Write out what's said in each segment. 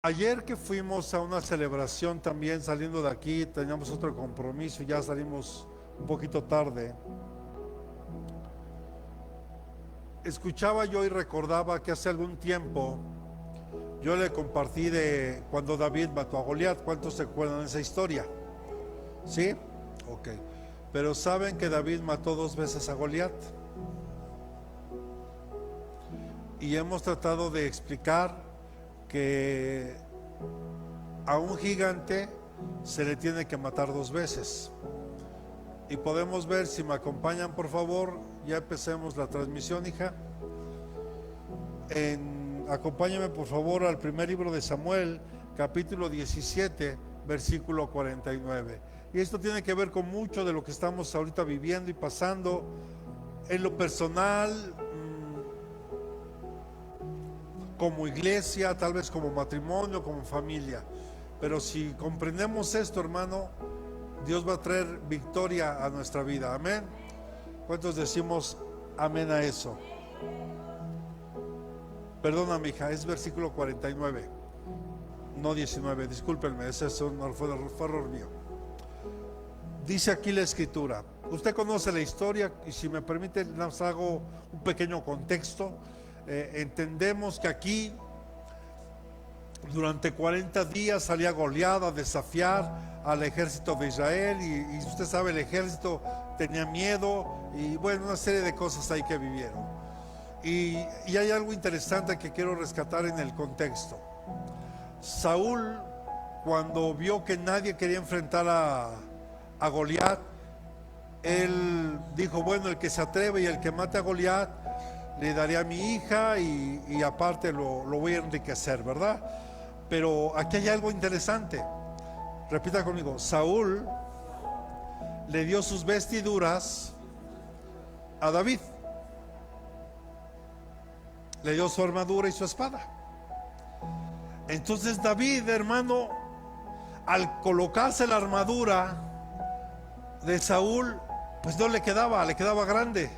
Ayer que fuimos a una celebración también, saliendo de aquí, teníamos otro compromiso y ya salimos un poquito tarde. Escuchaba yo y recordaba que hace algún tiempo yo le compartí de cuando David mató a Goliat. ¿Cuántos se acuerdan de esa historia? ¿Sí? Ok. Pero ¿saben que David mató 2 veces a Goliat? Y hemos tratado de explicar que a un gigante se le tiene que matar 2 veces. Y podemos ver, si me acompañan por favor, ya empecemos la transmisión, hija. Acompáñame por favor al primer libro de Samuel, capítulo 17, versículo 49. Y esto tiene que ver con mucho de lo que estamos ahorita viviendo y pasando en lo personal, como iglesia, tal vez como matrimonio, como familia. Pero si comprendemos esto, hermano, Dios va a traer victoria a nuestra vida. Amén. ¿Cuántos decimos amén a eso? Perdóname, hija, es versículo 49, no 19, discúlpenme, ese fue error mío. Dice aquí la escritura, usted conoce la historia y si me permite les hago un pequeño contexto. Entendemos que aquí durante 40 días salía Goliat a desafiar al ejército de Israel y usted sabe, el ejército tenía miedo y bueno, una serie de cosas ahí que vivieron. Y hay algo interesante que quiero rescatar en el contexto. Saúl, cuando vio que nadie quería enfrentar a Goliat, él dijo, bueno, el que se atreve y el que mate a Goliat, le daré a mi hija y aparte lo voy a enriquecer, ¿verdad? Pero aquí hay algo interesante. Repita conmigo, Saúl le dio sus vestiduras a David. Le dio su armadura y su espada. Entonces David, hermano, al colocarse la armadura de Saúl, pues no le quedaba grande.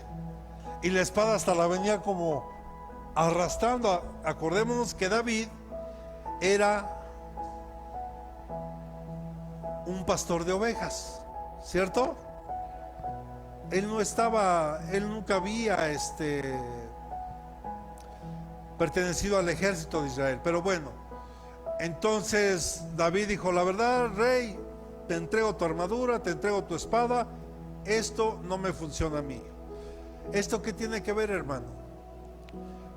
Y la espada hasta la venía como arrastrando. Acordémonos que David era un pastor de ovejas, ¿cierto? Él nunca había pertenecido al ejército de Israel. Pero bueno, entonces David dijo, la verdad, rey, te entrego tu armadura, te entrego tu espada, esto no me funciona a mí. ¿Esto qué tiene que ver, hermano?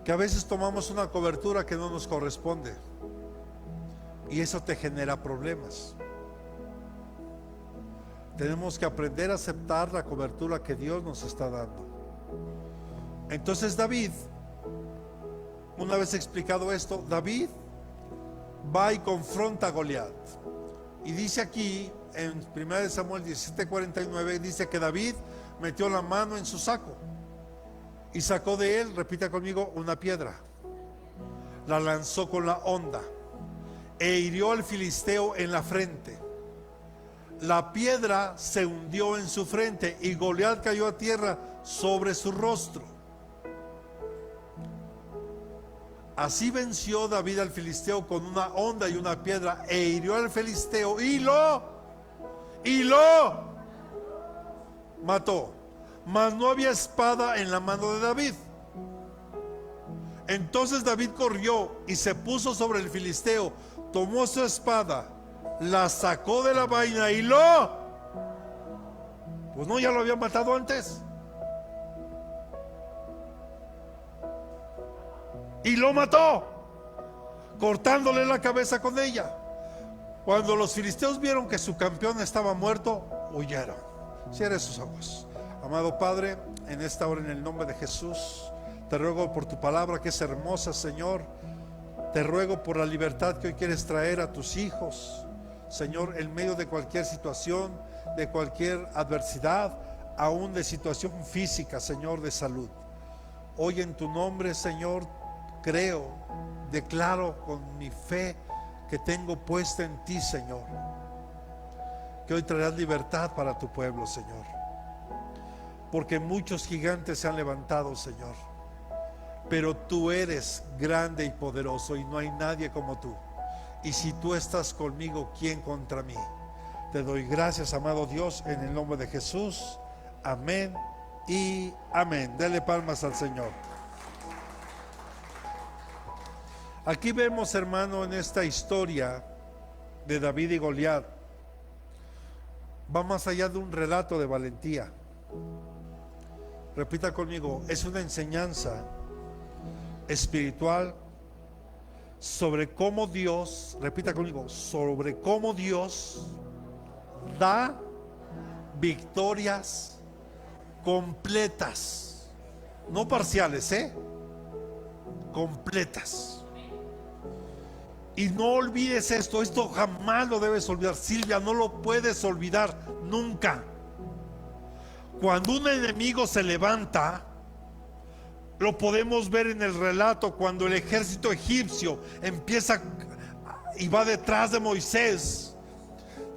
Que a veces tomamos una cobertura que no nos corresponde y eso te genera problemas. Tenemos que aprender a aceptar la cobertura que Dios nos está dando. Entonces David, una vez explicado esto, David va y confronta a Goliat. Y dice aquí en 1 Samuel 17:49, dice que David metió la mano en su saco y sacó de él, repita conmigo, una piedra. La lanzó con la honda e hirió al filisteo en la frente. La piedra se hundió en su frente y Goliat cayó a tierra sobre su rostro. Así venció David al filisteo con una honda y una piedra e hirió al filisteo y lo mató. Mas no había espada en la mano de David. Entonces David corrió y se puso sobre el filisteo, tomó su espada, la sacó de la vaina y pues no, ya lo había matado antes. Y lo mató, cortándole la cabeza con ella. Cuando los filisteos vieron que su campeón estaba muerto, huyeron. Cierre sus ojos. Amado Padre, en esta hora, en el nombre de Jesús, te ruego por tu palabra que es hermosa, Señor. Te ruego por la libertad que hoy quieres traer a tus hijos, Señor, en medio de cualquier situación, de cualquier adversidad, aún de situación física, Señor, de salud. Hoy en tu nombre, Señor, creo, declaro con mi fe que tengo puesta en ti, Señor, que hoy traerás libertad para tu pueblo, Señor, porque muchos gigantes se han levantado, Señor, pero tú eres grande y poderoso y no hay nadie como tú. Y si tú estás conmigo, ¿quién contra mí? Te doy gracias, amado Dios, en el nombre de Jesús. Amén y amén. Dele palmas al Señor. Aquí vemos, hermano, en esta historia de David y Goliat, va más allá de un relato de valentía. Repita conmigo, es una enseñanza espiritual sobre cómo Dios, repita conmigo, sobre cómo Dios da victorias completas, no parciales, completas. Y no olvides esto jamás lo debes olvidar, Silvia, no lo puedes olvidar nunca. Cuando un enemigo se levanta, lo podemos ver en el relato cuando el ejército egipcio empieza y va detrás de Moisés.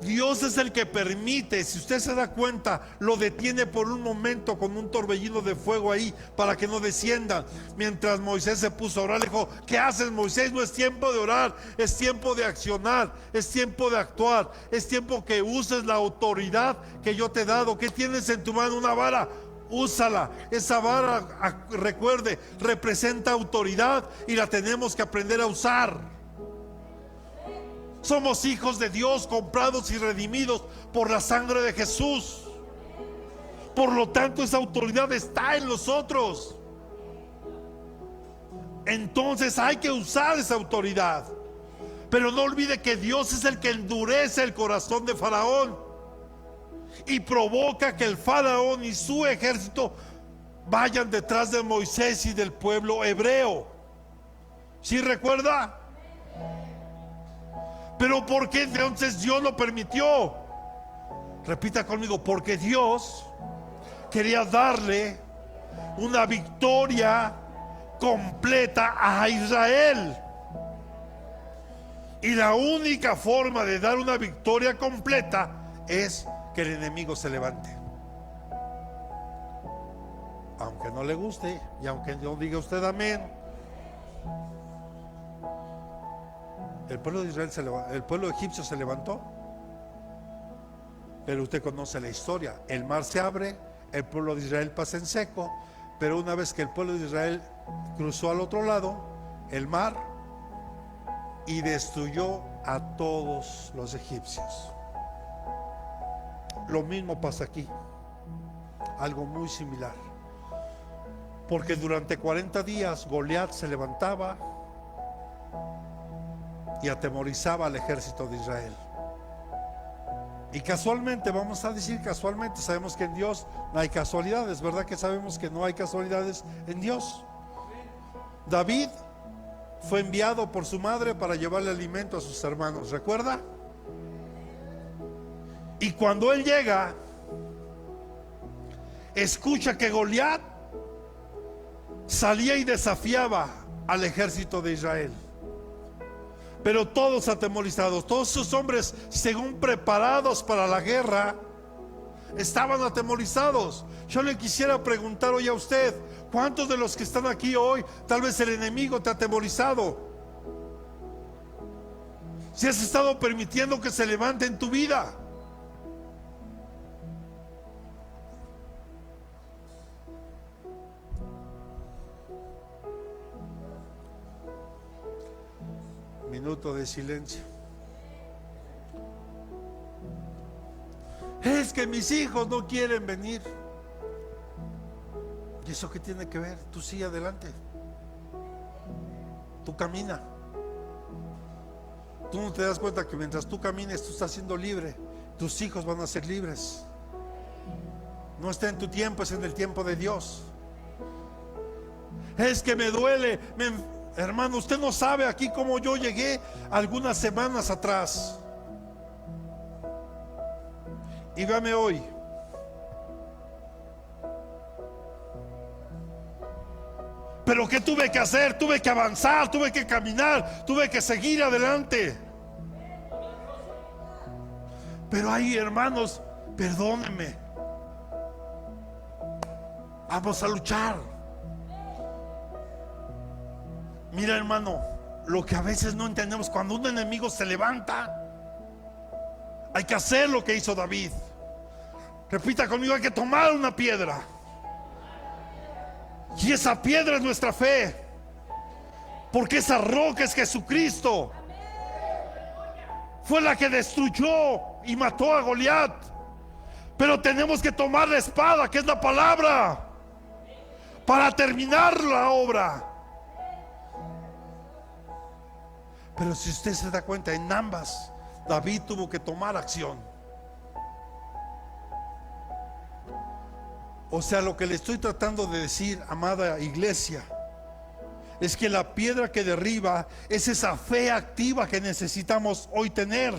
Dios es el que permite, si usted se da cuenta, lo detiene por un momento con un torbellino de fuego ahí para que no desciendan. Mientras Moisés se puso a orar, le dijo: ¿qué haces, Moisés? No es tiempo de orar, es tiempo de accionar, es tiempo de actuar, es tiempo que uses la autoridad que yo te he dado. ¿Qué tienes en tu mano? Una vara. Úsala. Esa vara, recuerde, representa autoridad y la tenemos que aprender a usar. Somos hijos de Dios, comprados y redimidos por la sangre de Jesús. Por lo tanto, esa autoridad está en nosotros. Entonces hay que usar esa autoridad. Pero no olvide que Dios es el que endurece el corazón de Faraón y provoca que el Faraón y su ejército vayan detrás de Moisés y del pueblo hebreo. ¿Sí recuerda? Pero ¿por qué entonces Dios lo permitió? Repita conmigo, porque Dios quería darle una victoria completa a Israel. Y la única forma de dar una victoria completa es que el enemigo se levante. Aunque no le guste y aunque no diga usted amén. El pueblo de Israel el pueblo egipcio se levantó, pero usted conoce la historia. El mar se abre, el pueblo de Israel pasa en seco, pero una vez que el pueblo de Israel cruzó al otro lado el mar y destruyó a todos los egipcios. Lo mismo pasa aquí, algo muy similar, porque durante 40 días Goliat se levantaba y atemorizaba al ejército de Israel. Y casualmente, vamos a decir casualmente, sabemos que en Dios no hay casualidades, ¿verdad que sabemos que no hay casualidades en Dios? David fue enviado por su madre para llevarle alimento a sus hermanos, ¿recuerda? Y cuando él llega, escucha que Goliat salía y desafiaba al ejército de Israel. Pero todos atemorizados, todos esos hombres, según preparados para la guerra, estaban atemorizados. Yo le quisiera preguntar hoy a usted: ¿cuántos de los que están aquí hoy, tal vez el enemigo te ha atemorizado? Si has estado permitiendo que se levante en tu vida. Minuto de silencio. Es que mis hijos no quieren venir. ¿Y eso qué tiene que ver? Tú sigue adelante. Tú camina. Tú no te das cuenta que mientras tú camines, tú estás siendo libre. Tus hijos van a ser libres. No está en tu tiempo, es en el tiempo de Dios. Es que me duele. Hermano, usted no sabe aquí cómo yo llegué algunas semanas atrás. Y véame hoy. Pero ¿qué tuve que hacer? Tuve que avanzar, tuve que caminar, tuve que seguir adelante. Pero hay hermanos, perdónenme, vamos a luchar. Mira, hermano, lo que a veces no entendemos, cuando un enemigo se levanta, hay que hacer lo que hizo David. Repita conmigo: hay que tomar una piedra. Y esa piedra es nuestra fe, porque esa roca es Jesucristo. Fue la que destruyó y mató a Goliat. Pero tenemos que tomar la espada, que es la palabra, para terminar la obra. Pero si usted se da cuenta, en ambas David tuvo que tomar acción. O sea, lo que le estoy tratando de decir, amada iglesia, es que la piedra que derriba es esa fe activa que necesitamos hoy tener.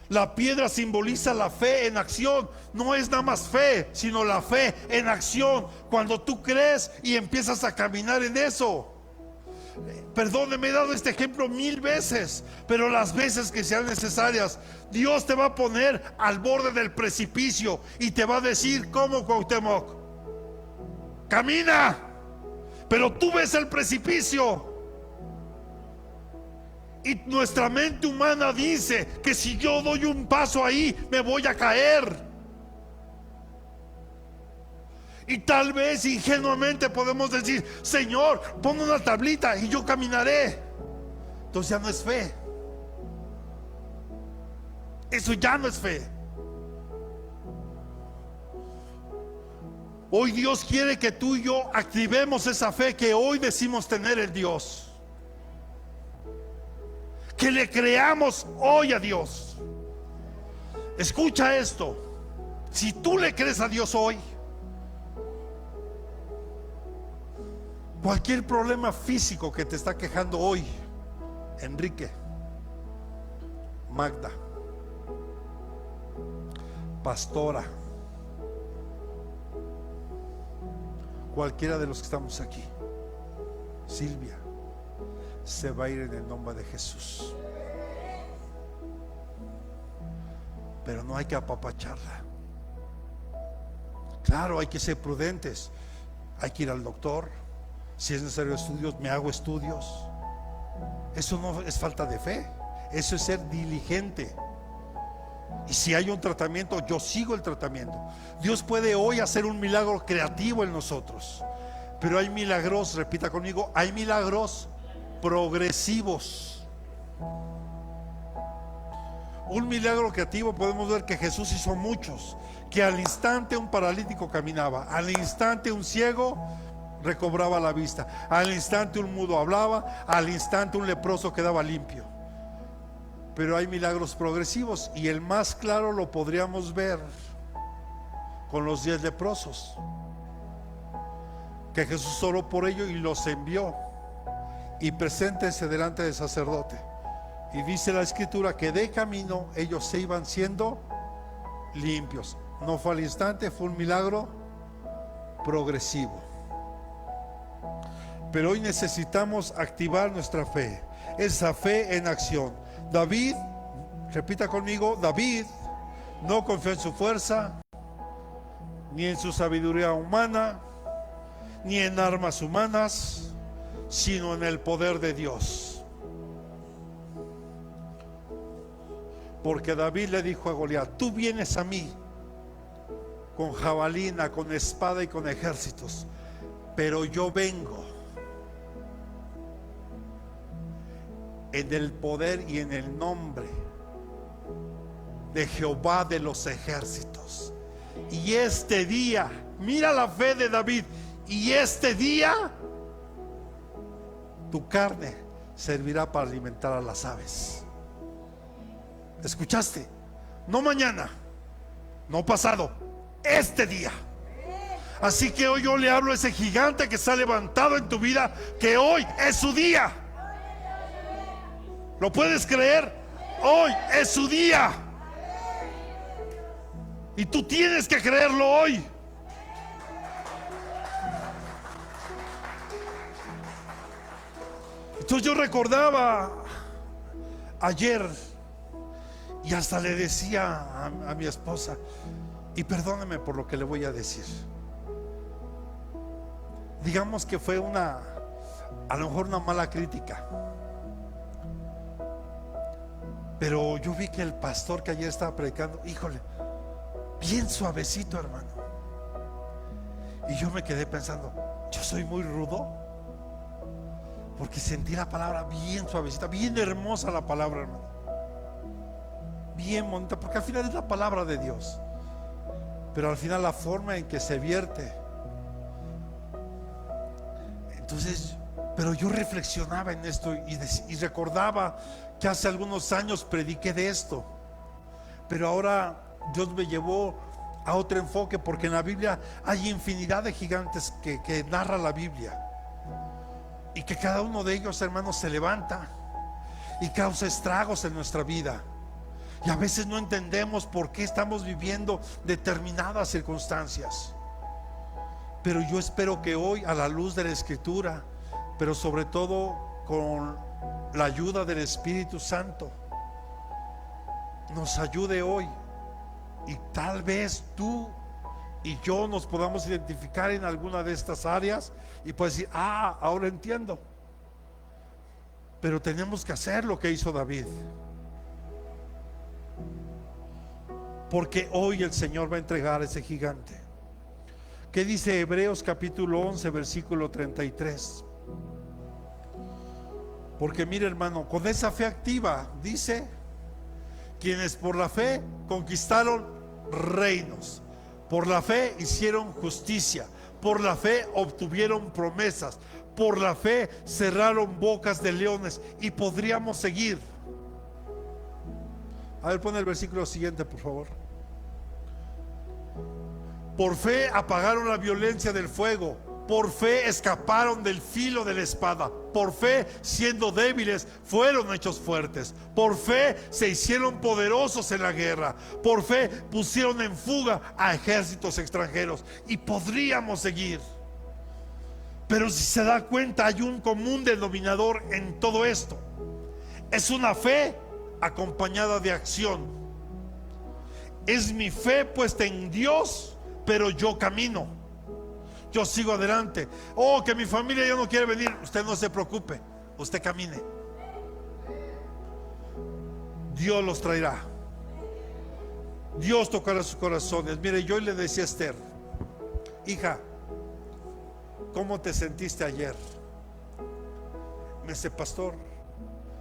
La piedra simboliza la fe en acción. No es nada más fe, sino la fe en acción. Cuando tú crees y empiezas a caminar en eso. Perdóneme, he dado este ejemplo 1000 veces, pero las veces que sean necesarias. Dios te va a poner al borde del precipicio y te va a decir: ¿cómo, Cuauhtémoc? Camina. Pero tú ves el precipicio. Y nuestra mente humana dice que si yo doy un paso ahí, me voy a caer. Y tal vez ingenuamente podemos decir: Señor, pon una tablita y yo caminaré. Entonces ya no es fe. Eso ya no es fe. Hoy Dios quiere que tú y yo activemos esa fe que hoy decimos tener en Dios. Que le creamos hoy a Dios. Escucha esto: si tú le crees a Dios hoy, cualquier problema físico que te está quejando hoy, Enrique, Magda, pastora, cualquiera de los que estamos aquí, Silvia, se va a ir en el nombre de Jesús. Pero no hay que apapacharla. Claro, hay que ser prudentes. Hay que ir al doctor. Si es necesario estudios, me hago estudios. Eso no es falta de fe, eso es ser diligente. Y si hay un tratamiento, yo sigo el tratamiento. Dios puede hoy hacer un milagro creativo en nosotros, pero hay milagros, repita conmigo, hay milagros progresivos. Un milagro creativo, podemos ver que Jesús hizo muchos, que al instante un paralítico caminaba, al instante un ciego recobraba la vista, al instante un mudo hablaba, al instante un leproso quedaba limpio. Pero hay milagros progresivos, y el más claro lo podríamos ver con los 10 leprosos, que Jesús oró por ellos y los envió. Y preséntense delante del sacerdote. Y dice la escritura que de camino ellos se iban siendo limpios. No fue al instante, fue un milagro progresivo. Pero hoy necesitamos activar nuestra fe, esa fe en acción. David, repita conmigo, David no confió en su fuerza, ni en su sabiduría humana, ni en armas humanas, sino en el poder de Dios. Porque David le dijo a Goliat: tú vienes a mí con jabalina, con espada y con ejércitos, pero yo vengo en el poder y en el nombre de Jehová de los ejércitos. Y este día, mira la fe de David, y este día tu carne servirá para alimentar a las aves. ¿Escuchaste? No mañana, no pasado, este día. Así que hoy yo le hablo a ese gigante que se ha levantado en tu vida, que hoy es su día. ¿Lo puedes creer? Hoy es su día. Y tú tienes que creerlo hoy. Entonces yo recordaba ayer, y hasta le decía a mi esposa, y perdóneme por lo que le voy a decir, digamos que fue una a lo mejor una mala crítica. Pero yo vi que el pastor que ayer estaba predicando, híjole, bien suavecito, hermano. Y yo me quedé pensando, yo soy muy rudo, porque sentí la palabra bien suavecita, bien hermosa la palabra, hermano, bien bonita, porque al final es la palabra de Dios, pero al final la forma en que se vierte. Entonces, pero yo reflexionaba en esto y recordaba que hace algunos años prediqué de esto, pero ahora Dios me llevó a otro enfoque, porque en la Biblia hay infinidad de gigantes que narra la Biblia, y que cada uno de ellos, hermanos, se levanta y causa estragos en nuestra vida, y a veces no entendemos por qué estamos viviendo determinadas circunstancias. Pero yo espero que hoy, a la luz de la Escritura, pero sobre todo con la ayuda del Espíritu Santo, nos ayude hoy, y tal vez tú y yo nos podamos identificar en alguna de estas áreas y puedes decir, ahora entiendo. Pero tenemos que hacer lo que hizo David, porque hoy el Señor va a entregar a ese gigante. ¿Qué dice Hebreos capítulo 11 versículo 33? Porque mire, hermano, con esa fe activa dice, quienes por la fe conquistaron reinos, por la fe hicieron justicia, por la fe obtuvieron promesas, por la fe cerraron bocas de leones, y podríamos seguir. A ver, pon el versículo siguiente, por favor. Por fe apagaron la violencia del fuego, por fe escaparon del filo de la espada, por fe, siendo débiles, fueron hechos fuertes, por fe se hicieron poderosos en la guerra, por fe pusieron en fuga a ejércitos extranjeros, y podríamos seguir. Pero si se da cuenta, hay un común denominador en todo esto: es una fe acompañada de acción. Es mi fe puesta en Dios, pero yo camino, yo sigo adelante. Que mi familia ya no quiere venir, usted no se preocupe, usted camine, Dios los traerá, Dios tocará sus corazones. Mire, yo le decía a Esther, hija, ¿cómo te sentiste ayer? Me dice, pastor,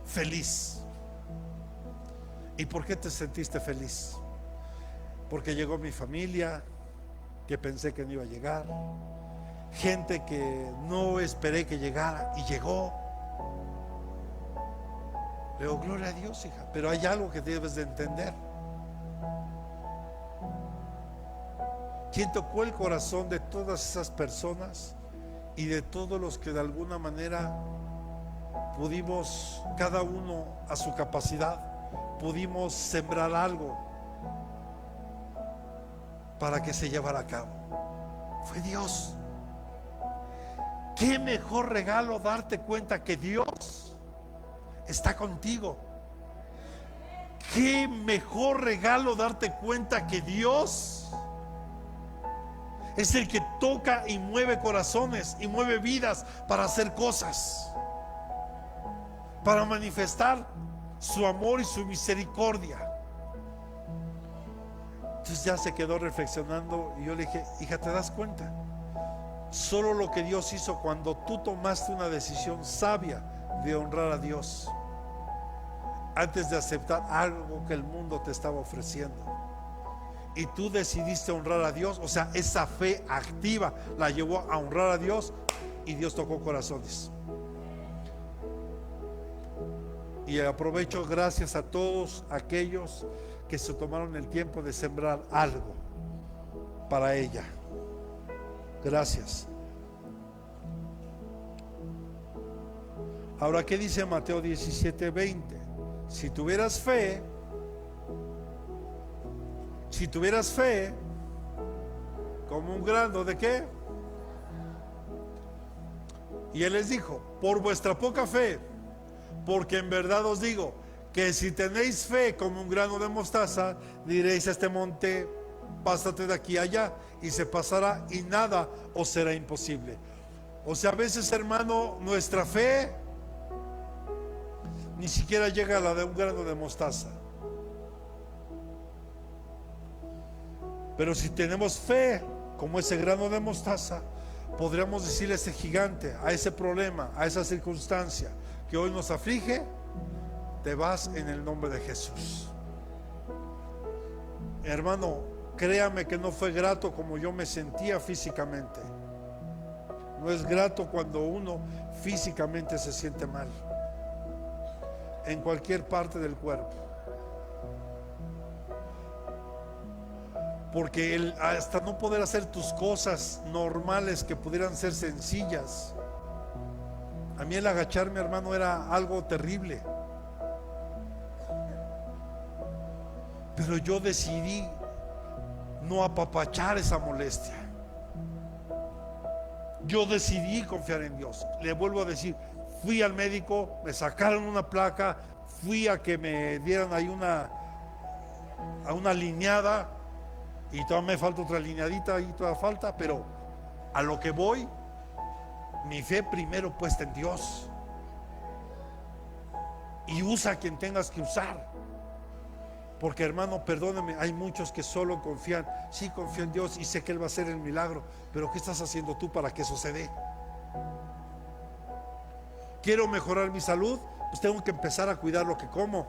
feliz. ¿Y por qué te sentiste feliz? Porque llegó mi familia, que pensé que no iba a llegar, gente que no esperé que llegara y llegó. Le digo, gloria a Dios, hija, pero hay algo que debes de entender. ¿Quién tocó el corazón de todas esas personas y de todos los que de alguna manera pudimos, cada uno a su capacidad, pudimos sembrar algo para que se llevara a cabo? Fue Dios. Qué mejor regalo darte cuenta que Dios está contigo. Qué mejor regalo darte cuenta que Dios es el que toca y mueve corazones y mueve vidas para hacer cosas, para manifestar su amor y su misericordia. Entonces ya se quedó reflexionando, y yo le dije, hija, ¿te das cuenta? Solo lo que Dios hizo cuando tú tomaste una decisión sabia de honrar a Dios, antes de aceptar algo que el mundo te estaba ofreciendo, y tú decidiste honrar a Dios. O sea, esa fe activa la llevó a honrar a Dios, y Dios tocó corazones. Y aprovecho, gracias a todos aquellos que se tomaron el tiempo de sembrar algo para ella. Gracias. Ahora, ¿qué dice Mateo 17:20? Si tuvieras fe, como un grano de ¿qué? Y él les dijo, por vuestra poca fe, porque en verdad os digo que si tenéis fe como un grano de mostaza, diréis a este monte, pásate de aquí a allá, y se pasará, y nada os será imposible. O sea, a veces, hermano, nuestra fe ni siquiera llega a la de un grano de mostaza. Pero si tenemos fe como ese grano de mostaza, podríamos decirle a ese gigante, a ese problema, a esa circunstancia que hoy nos aflige: te vas en el nombre de Jesús. Hermano, créame que no fue grato como yo me sentía físicamente. No es grato cuando uno físicamente se siente mal, en cualquier parte del cuerpo. Porque hasta no poder hacer tus cosas normales que pudieran ser sencillas. A mí el agacharme, hermano, era algo terrible. Pero yo decidí no apapachar esa molestia. Yo decidí confiar en Dios. Le vuelvo a decir, fui al médico, me sacaron una placa, fui a que me dieran ahí una lineada, y todavía me falta otra lineadita, y todavía falta, pero a lo que voy, mi fe primero puesta en Dios. Y usa a quien tengas que usar. Porque, hermano, perdóname, hay muchos que solo confían. Sí, confío en Dios y sé que Él va a hacer el milagro, pero ¿qué estás haciendo tú para que eso se dé? Quiero mejorar mi salud, pues tengo que empezar a cuidar lo que como,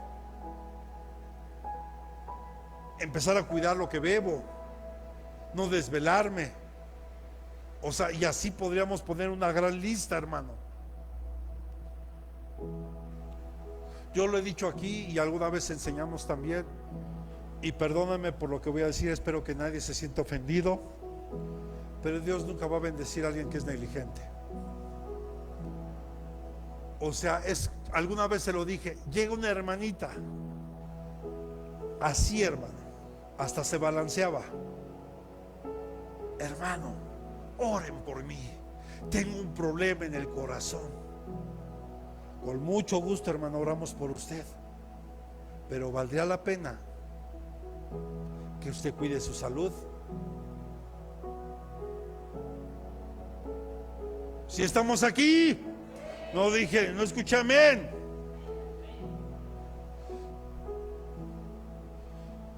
empezar a cuidar lo que bebo, no desvelarme. O sea, y así podríamos poner una gran lista, hermano. Yo lo he dicho aquí y alguna vez enseñamos también, y perdóname por lo que voy a decir, espero que nadie se sienta ofendido, pero Dios nunca va a bendecir a alguien que es negligente. O sea, alguna vez se lo dije, llega una hermanita, así, hermano, hasta se balanceaba: hermano, oren por mí, tengo un problema en el corazón. Con mucho gusto, hermano, oramos por usted, pero valdría la pena que usted cuide su salud. Si estamos aquí, no dije, no escuché amén.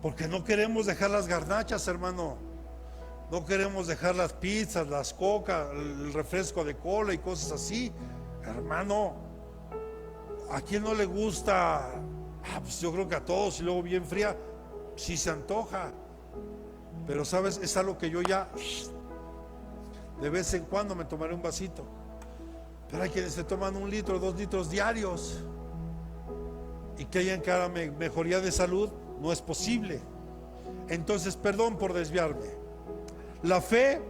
Porque no queremos dejar las garnachas, hermano. No queremos dejar las pizzas, las cocas, el refresco de cola y cosas así. Hermano, ¿a quién no le gusta? Pues yo creo que a todos, y luego bien fría, sí se antoja. Pero sabes, es algo que yo ya de vez en cuando me tomaré un vasito. Pero hay quienes se toman 1 litro, 2 litros diarios, y que hayan cada mejoría de salud, no es posible. Entonces, perdón por desviarme. La fe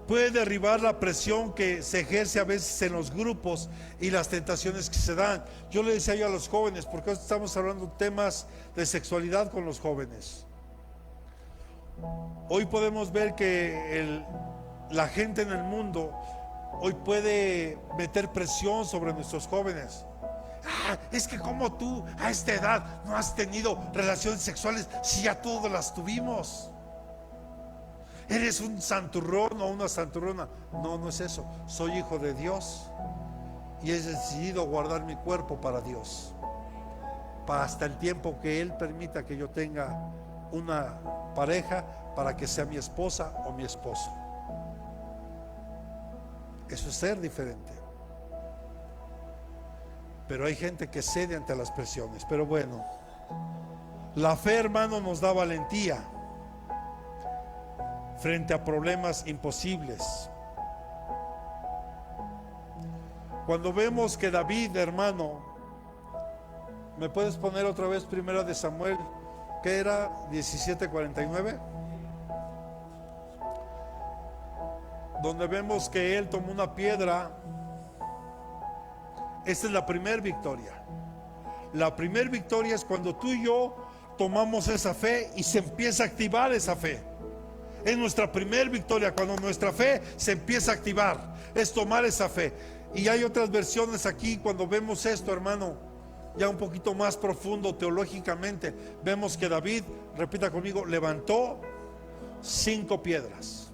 puede derribar la presión que se ejerce a veces en los grupos y las tentaciones que se dan. Yo le decía yo a los jóvenes, porque hoy estamos hablando temas de sexualidad con los jóvenes. Hoy podemos ver que la gente en el mundo hoy puede meter presión sobre nuestros jóvenes. Es que como tú a esta edad no has tenido relaciones sexuales si ya todas las tuvimos. Eres un santurrón o una santurrona. No, no es eso. Soy hijo de Dios y he decidido guardar mi cuerpo para Dios, hasta el tiempo que Él permita que yo tenga una pareja para que sea mi esposa o mi esposo. Eso es ser diferente. Pero hay gente que cede ante las presiones. Pero bueno, la fe, hermano, nos da valentía frente a problemas imposibles. Cuando vemos que David, hermano, ¿me puedes poner otra vez Primera de Samuel? ¿Qué era? 17:49. Donde vemos que él tomó una piedra. Esta es la primera victoria. La primera victoria es cuando tú y yo tomamos esa fe y se empieza a activar esa fe. Es nuestra primera victoria, cuando nuestra fe se empieza a activar. Es tomar esa fe. Y hay otras versiones aquí cuando vemos esto, hermano, ya un poquito más profundo teológicamente. Vemos que David, repita conmigo, levantó 5 piedras.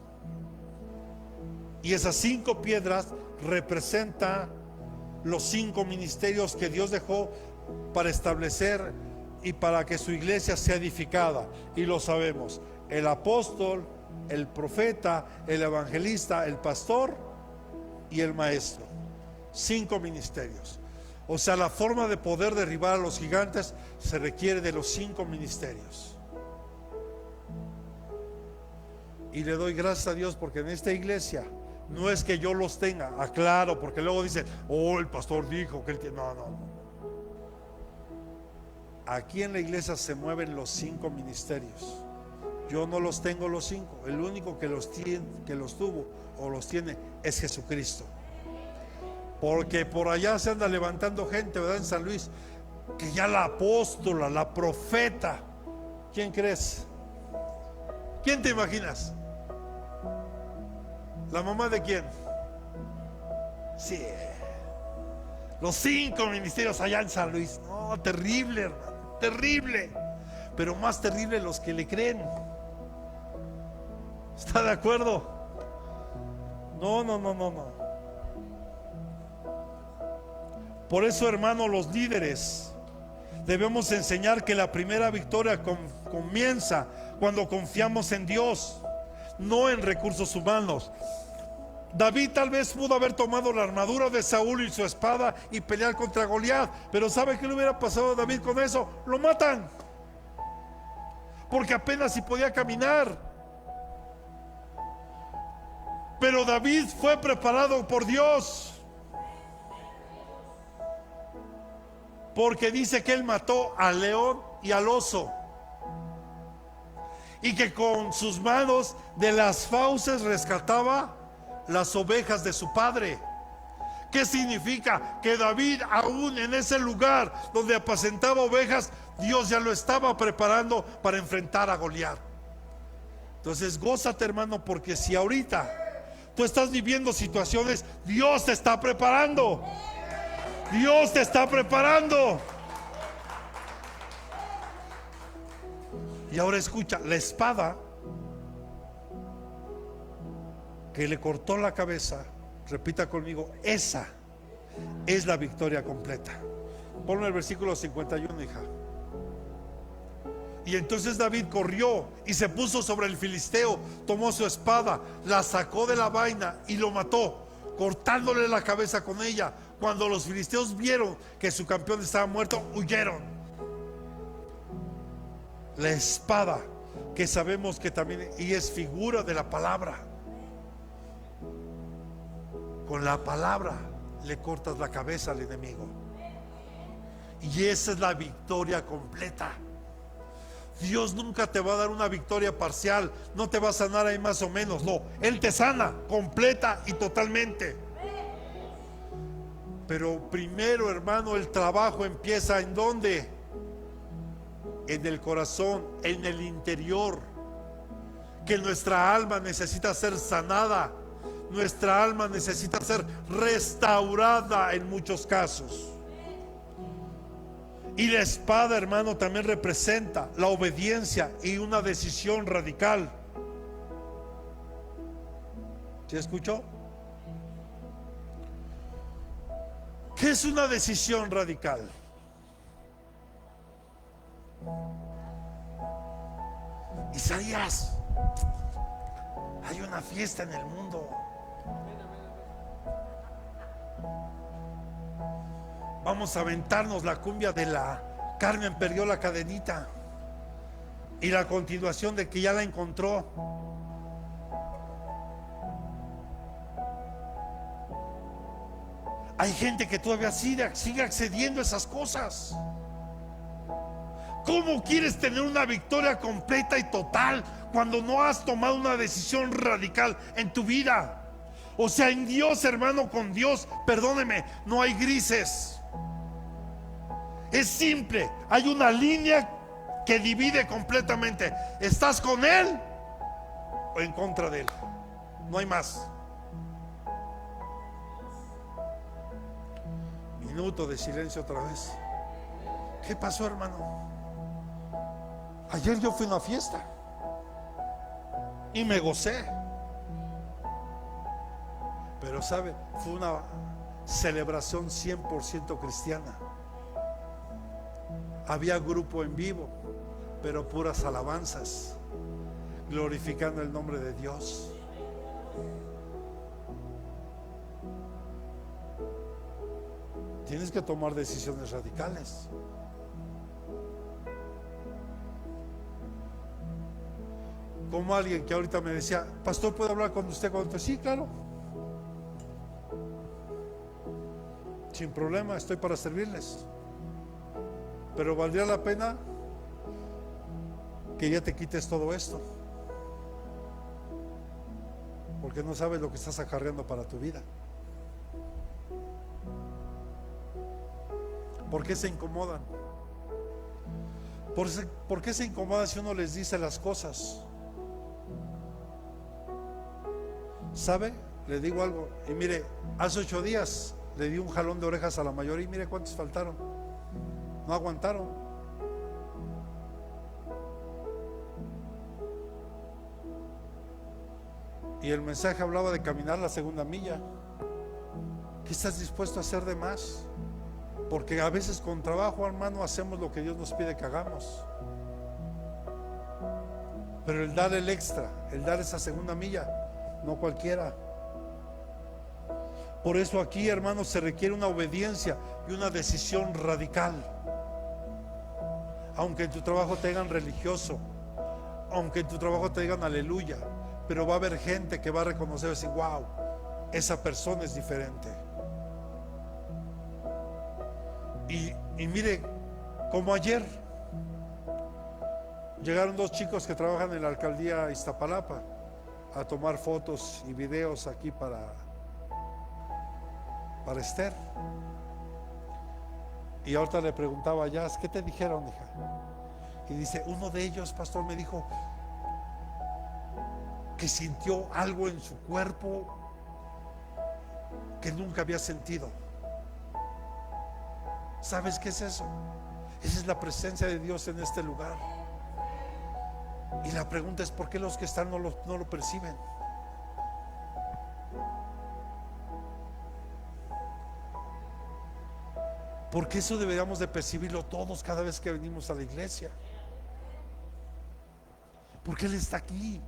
Y esas 5 piedras representan los 5 ministerios que Dios dejó para establecer y para que su iglesia sea edificada. Y lo sabemos: el apóstol, el profeta, el evangelista, el pastor y el maestro. 5 ministerios. O sea, la forma de poder derribar a los gigantes se requiere de los 5 ministerios. Y le doy gracias a Dios porque en esta iglesia no es que yo los tenga, aclaro, porque luego dicen: oh, el pastor dijo que él tiene. No, no, no. Aquí en la iglesia se mueven los 5 ministerios. Yo no los tengo los 5. El único que los tiene, que los tuvo o los tiene, es Jesucristo. Porque por allá se anda levantando gente, ¿verdad? En San Luis, que ya la apóstola, la profeta. ¿Quién crees? ¿Quién te imaginas? ¿La mamá de quién? Sí. Los 5 ministerios allá en San Luis. No, terrible, hermano, terrible. Pero más terrible los que le creen. ¿Está de acuerdo? No, no, no, no, no. Por eso, hermano, los líderes debemos enseñar que la primera victoria comienza cuando confiamos en Dios, no en recursos humanos. David tal vez pudo haber tomado la armadura de Saúl y su espada y pelear contra Goliat, pero ¿sabe qué le hubiera pasado a David con eso? Lo matan, porque apenas si podía caminar. Pero David fue preparado por Dios, porque dice que él mató al león y al oso, y que con sus manos de las fauces rescataba las ovejas de su padre. ¿Qué significa? Que David, aún en ese lugar donde apacentaba ovejas, Dios ya lo estaba preparando para enfrentar a Goliat. Entonces gózate, hermano, porque si ahorita tú estás viviendo situaciones, Dios te está preparando. Dios te está preparando. Y ahora escucha, la espada que le cortó la cabeza, repita conmigo, esa es la victoria completa. Ponme el versículo 51, hija. Y entonces David corrió y se puso sobre el filisteo, tomó su espada, la sacó de la vaina y lo mató, cortándole la cabeza con ella. Cuando los filisteos vieron que su campeón estaba muerto, huyeron. La espada, que sabemos que también y es figura de la palabra. Con la palabra le cortas la cabeza al enemigo. Y esa es la victoria completa. Dios nunca te va a dar una victoria parcial. No te va a sanar ahí más o menos. No, Él te sana completa y totalmente. Pero primero, hermano, el trabajo empieza ¿en dónde? En el corazón, en el interior. Que nuestra alma necesita ser sanada. Nuestra alma necesita ser restaurada en muchos casos. Y la espada, hermano, también representa la obediencia y una decisión radical. ¿Sí escuchó? ¿Qué es una decisión radical? Isaías, hay una fiesta en el mundo. Vamos a aventarnos la cumbia de la Carmen perdió la cadenita y la continuación de que ya la encontró. Hay gente que todavía sigue accediendo a esas cosas. ¿Cómo quieres tener una victoria completa y total cuando no has tomado una decisión radical en tu vida? O sea, en Dios, hermano, con Dios, perdóneme, no hay grises. Es simple, hay una línea que divide completamente. ¿Estás con Él o en contra de Él? No hay más. Minuto de silencio otra vez. ¿Qué pasó, hermano? Ayer yo fui a una fiesta y me gocé. Pero sabe, fue una celebración 100% cristiana. Había grupo en vivo, pero puras alabanzas, glorificando el nombre de Dios. Tienes que tomar decisiones radicales. Como alguien que ahorita me decía: pastor, ¿puedo hablar con usted? Sí, claro, sin problema, estoy para servirles. Pero valdría la pena que ya te quites todo esto, porque no sabes lo que estás acarreando para tu vida. ¿Por qué se incomodan? ¿Por qué se incomodan si uno les dice las cosas? ¿Sabe? Le digo algo, y mire, hace 8 días le di un jalón de orejas a la mayoría y mire cuántos faltaron. No aguantaron. Y el mensaje hablaba de caminar la segunda milla. ¿Qué estás dispuesto a hacer de más? Porque a veces con trabajo, hermano, hacemos lo que Dios nos pide que hagamos. Pero el dar el extra, el dar esa segunda milla, no cualquiera. Por eso aquí, hermanos, se requiere una obediencia y una decisión radical. Aunque en tu trabajo te digan religioso, aunque en tu trabajo te digan aleluya, pero va a haber gente que va a reconocer y decir: wow, esa persona es diferente. Y mire, como ayer llegaron 2 chicos que trabajan en la alcaldía Iztapalapa a tomar fotos y videos aquí para Esther. Y ahorita le preguntaba a Jazz: ¿qué te dijeron, hija? Y dice: uno de ellos, pastor, me dijo que sintió algo en su cuerpo que nunca había sentido. ¿Sabes qué es eso? Esa es la presencia de Dios en este lugar. Y la pregunta es: ¿por qué los que están no lo perciben? Porque eso deberíamos de percibirlo todos cada vez que venimos a la iglesia. Porque Él está aquí.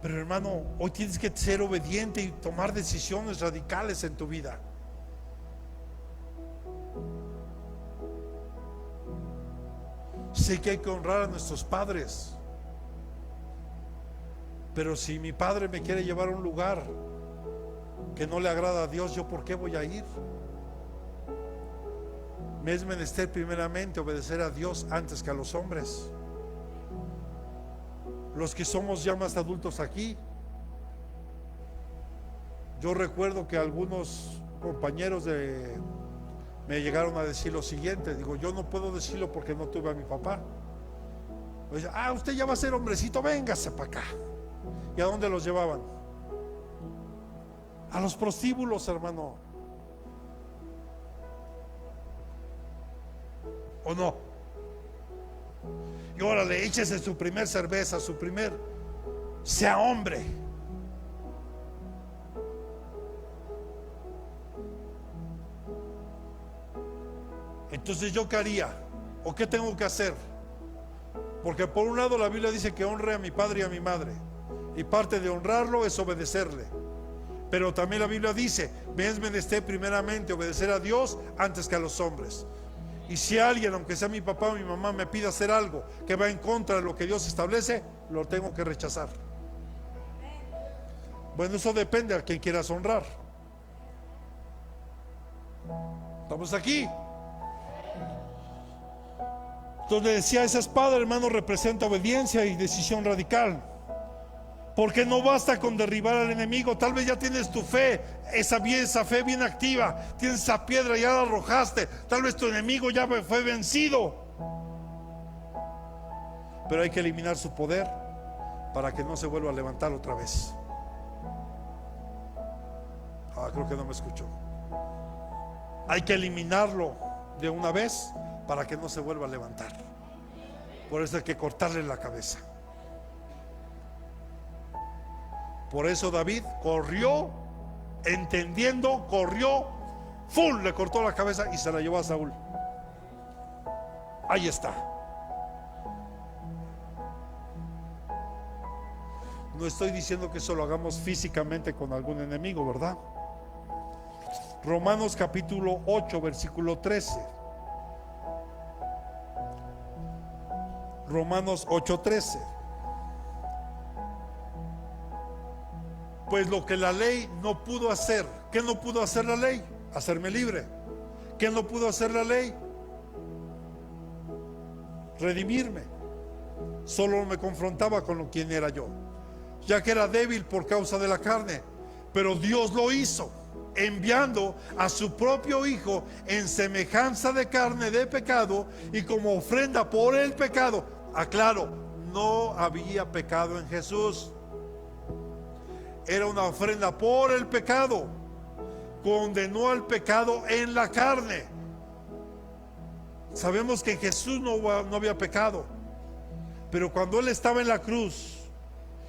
Pero hermano, hoy tienes que ser obediente y tomar decisiones radicales en tu vida. Sé que hay que honrar a nuestros padres, pero si mi padre me quiere llevar a un lugar que no le agrada a Dios, ¿yo por qué voy a ir? Me es menester primeramente obedecer a Dios antes que a los hombres. Los que somos ya más adultos aquí, yo recuerdo que algunos compañeros me llegaron a decir lo siguiente. Digo: yo no puedo decirlo porque no tuve a mi papá. Pues, usted ya va a ser hombrecito, véngase para acá. ¿Y a dónde los llevaban? A los prostíbulos, hermano. ¿O no? Y órale, échese su primer cerveza, sea hombre. Entonces, ¿yo qué haría? ¿O qué tengo que hacer? Porque por un lado la Biblia dice que honre a mi padre y a mi madre, y parte de honrarlo es obedecerle. Pero también la Biblia dice: me es menester primeramente obedecer a Dios antes que a los hombres. Y si alguien, aunque sea mi papá o mi mamá, me pide hacer algo que va en contra de lo que Dios establece, lo tengo que rechazar. Bueno, eso depende a quien quieras honrar. ¿Estamos aquí? Entonces decía: esa espada, hermano, representa obediencia y decisión radical. Porque no basta con derribar al enemigo. Tal vez ya tienes tu fe, esa fe bien activa. Tienes esa piedra, ya la arrojaste. Tal vez tu enemigo ya fue vencido. Pero hay que eliminar su poder para que no se vuelva a levantar otra vez. Creo que no me escuchó. Hay que eliminarlo de una vez para que no se vuelva a levantar. Por eso hay que cortarle la cabeza. Por eso David corrió, entendiendo, corrió, ¡fum!, le cortó la cabeza y se la llevó a Saúl. Ahí está. No estoy diciendo que eso lo hagamos físicamente con algún enemigo, ¿verdad? Romanos capítulo 8, versículo 13. Romanos 8:13. Pues lo que la ley no pudo hacer. ¿Qué no pudo hacer la ley? Hacerme libre. ¿Qué no pudo hacer la ley? Redimirme. Solo me confrontaba con quien era yo, ya que era débil por causa de la carne. Pero Dios lo hizo, enviando a su propio Hijo en semejanza de carne de pecado, y como ofrenda por el pecado. Aclaro, no había pecado en Jesús. Era una ofrenda por el pecado. Condenó al pecado en la carne. Sabemos que en Jesús no había pecado, pero cuando Él estaba en la cruz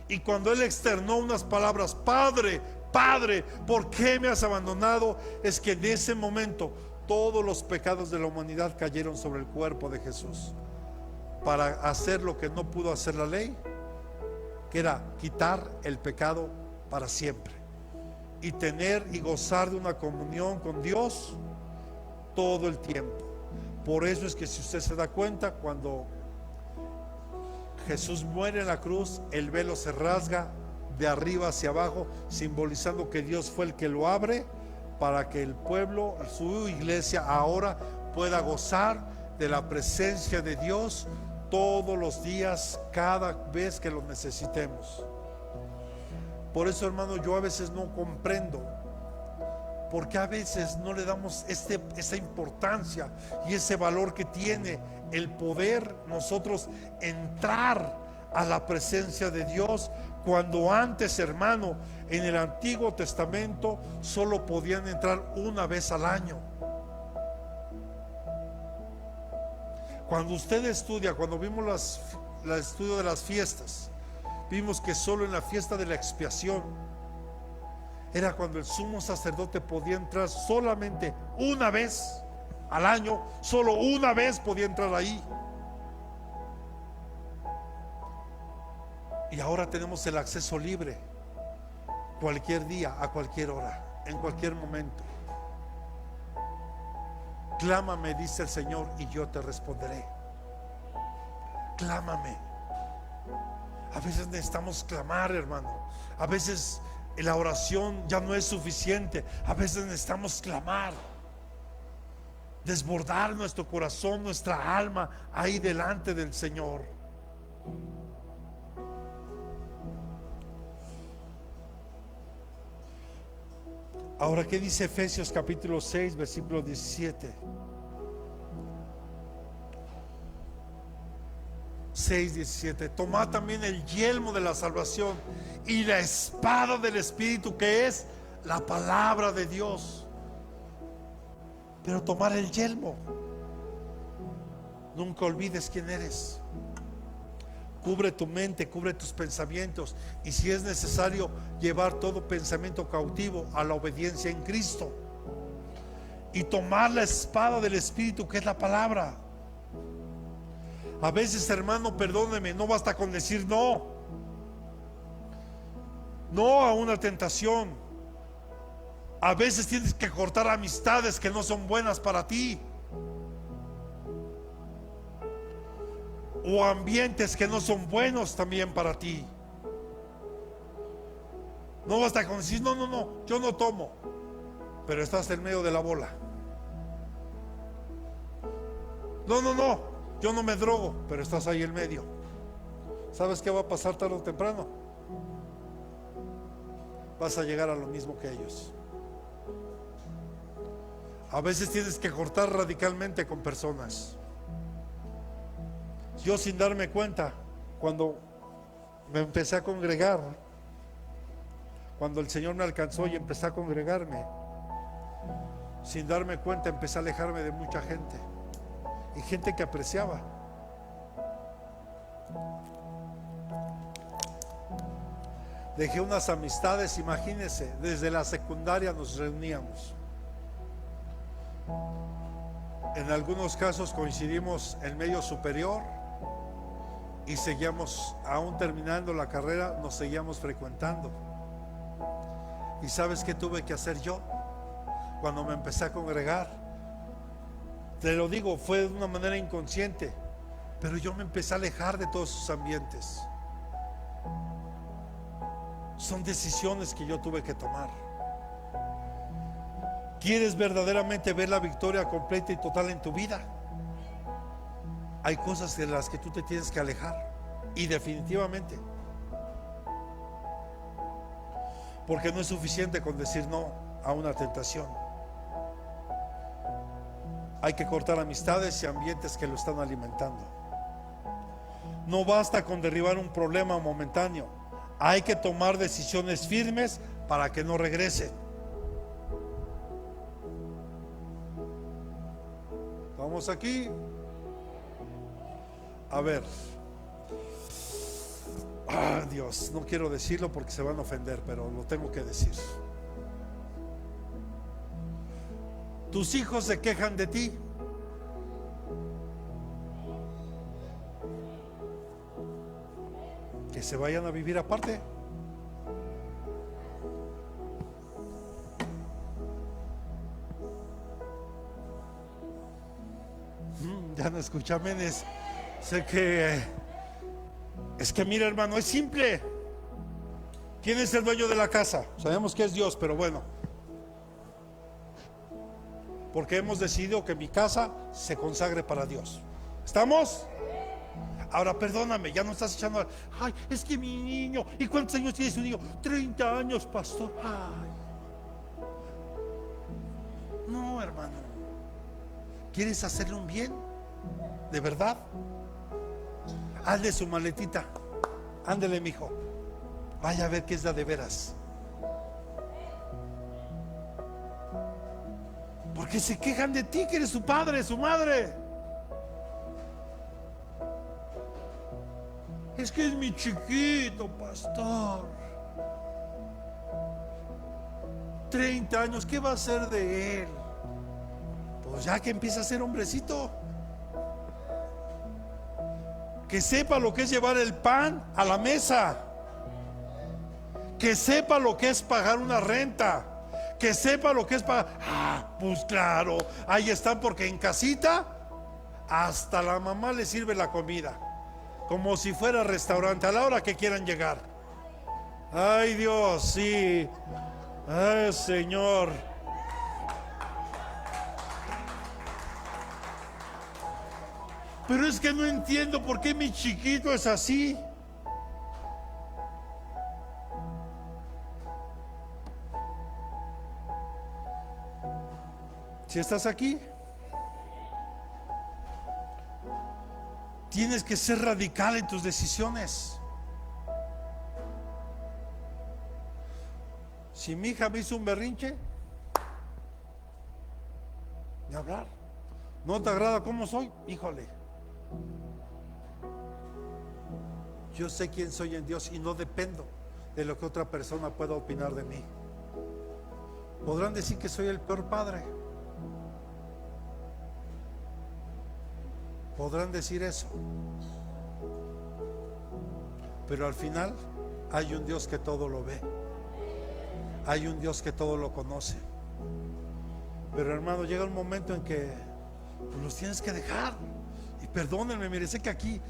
y cuando Él externó unas palabras: Padre, Padre, ¿por qué me has abandonado?, es que en ese momento todos los pecados de la humanidad cayeron sobre el cuerpo de Jesús, para hacer lo que no pudo hacer la ley, que era quitar el pecado para siempre y tener y gozar de una comunión con Dios todo el tiempo. Por eso es que, si usted se da cuenta, cuando Jesús muere en la cruz, el velo se rasga de arriba hacia abajo, simbolizando que Dios fue el que lo abre para que el pueblo, su iglesia, ahora pueda gozar de la presencia de Dios todos los días, cada vez que lo necesitemos. Por eso, hermano, yo a veces no comprendo porque a veces no le damos esa importancia y ese valor que tiene el poder nosotros entrar a la presencia de Dios, cuando antes, hermano, en el Antiguo Testamento solo podían entrar una vez al año. Cuando usted estudia, cuando vimos el estudio de las fiestas, vimos que solo en la fiesta de la expiación era cuando el sumo sacerdote podía entrar solamente una vez al año. Solo una vez podía entrar ahí. Y ahora tenemos el acceso libre, cualquier día, a cualquier hora, en cualquier momento. Clámame, dice el Señor, y yo te responderé. Clámame. A veces necesitamos clamar, hermano. A veces la oración ya no es suficiente. A veces necesitamos clamar, desbordar nuestro corazón, nuestra alma ahí delante del Señor. Ahora, ¿qué dice Efesios capítulo 6, versículo 17? 6:17. Tomad también el yelmo de la salvación y la espada del Espíritu, que es la palabra de Dios. Pero tomar el yelmo, nunca olvides quién eres. Cubre tu mente, cubre tus pensamientos, y si es necesario, llevar todo pensamiento cautivo a la obediencia en Cristo. Y tomar la espada del Espíritu, que es la palabra. A veces, hermano, perdóneme, no basta con decir no a una tentación. A veces tienes que cortar amistades que no son buenas para ti, o ambientes que no son buenos también para ti. No basta con decir no, yo no tomo, pero estás en medio de la bola. No, yo no me drogo, pero estás ahí en medio. ¿Sabes qué va a pasar tarde o temprano? Vas a llegar a lo mismo que ellos. A veces tienes que cortar radicalmente con personas. Yo, sin darme cuenta, cuando me empecé a congregar, cuando el Señor me alcanzó y empecé a congregarme, sin darme cuenta empecé a alejarme de mucha gente, y gente que apreciaba. Dejé unas amistades, imagínense, desde la secundaria nos reuníamos. En algunos casos coincidimos en medio superior y seguíamos, aún terminando la carrera, nos seguíamos frecuentando. ¿Y sabes qué tuve que hacer yo cuando me empecé a congregar? Te lo digo, fue de una manera inconsciente, pero yo me empecé a alejar de todos esos ambientes. Son decisiones que yo tuve que tomar. ¿Quieres verdaderamente ver la victoria completa y total en tu vida? Hay cosas de las que tú te tienes que alejar, y definitivamente, porque no es suficiente con decir no a una tentación. Hay que cortar amistades y ambientes que lo están alimentando. No basta con derribar un problema momentáneo, hay que tomar decisiones firmes para que no regrese. Vamos aquí. A ver. Dios, no quiero decirlo porque se van a ofender, pero lo tengo que decir. Tus hijos se quejan de ti. Que se vayan a vivir aparte. Ya no escucha menes. Sé que es que mira, hermano, es simple. ¿Quién es el dueño de la casa? Sabemos que es Dios, pero bueno, porque hemos decidido que mi casa se consagre para Dios. ¿Estamos? Ahora perdóname, ya no estás echando. Ay, es que mi niño. ¿Y cuántos años tiene su niño? 30 años, pastor. Ay. No, hermano. ¿Quieres hacerle un bien? ¿De verdad? Hazle su maletita. Ándele, mijo. Vaya a ver qué es la de veras. Porque se quejan de ti, que eres su padre, su madre. Es que es mi chiquito, pastor. 30 años, ¿qué va a hacer de él? Pues ya que empieza a ser hombrecito, que sepa lo que es llevar el pan a la mesa, que sepa lo que es pagar una renta, que sepa lo que es pagar. Pues claro, ahí están, porque en casita hasta la mamá le sirve la comida, como si fuera restaurante, a la hora que quieran llegar. Ay, Dios, sí. Ay, Señor. Pero es que no entiendo por qué mi chiquito es así. Si estás aquí, tienes que ser radical en tus decisiones. Si mi hija me hizo un berrinche, ni hablar. ¿No te agrada cómo soy? Híjole. Yo sé quién soy en Dios y no dependo de lo que otra persona pueda opinar de mí. Podrán decir que soy el peor padre. Podrán decir eso. Pero al final hay un Dios que todo lo ve. Hay un Dios que todo lo conoce. Pero hermano, llega un momento en que pues, los tienes que dejar. Y perdónenme, mire, sé que aquí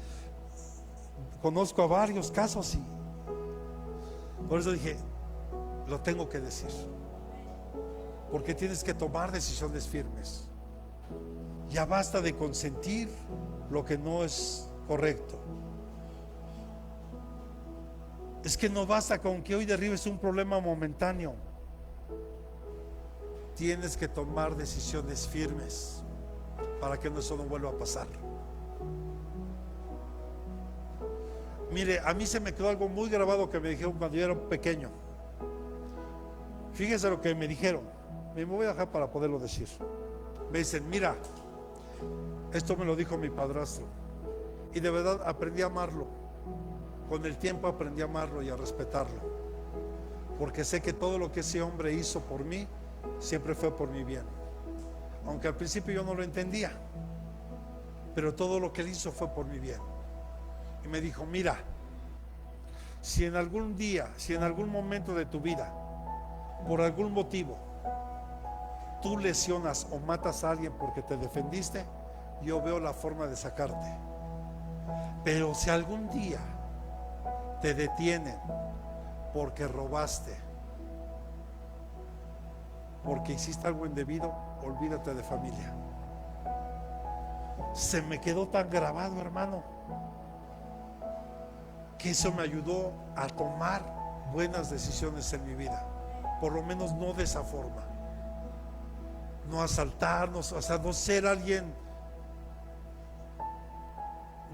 conozco a varios casos y por eso dije, lo tengo que decir. Porque tienes que tomar decisiones firmes. Ya basta de consentir lo que no es correcto. Es que no basta con que hoy derribes un problema momentáneo. Tienes que tomar decisiones firmes para que eso no vuelva a pasar. Mire, a mí se me quedó algo muy grabado que me dijeron cuando yo era pequeño. Fíjese lo que me dijeron. Me voy a dejar para poderlo decir. Me dicen, mira, esto me lo dijo mi padrastro y de verdad aprendí a amarlo. Con el tiempo aprendí a amarlo y a respetarlo. porque sé que todo lo que ese hombre hizo por mí siempre fue por mi bien. Aunque al principio yo no lo entendía, pero todo lo que él hizo fue por mi bien. Y me dijo: mira, si en algún día, si en algún momento de tu vida, por algún motivo, tú lesionas o matas a alguien porque te defendiste, yo veo la forma de sacarte. Pero si algún día te detienen porque robaste, porque hiciste algo indebido, olvídate de familia. Se me quedó tan grabado, hermano, que eso me ayudó a tomar buenas decisiones en mi vida. Por lo menos no de esa forma. No asaltarnos, o sea, no ser alguien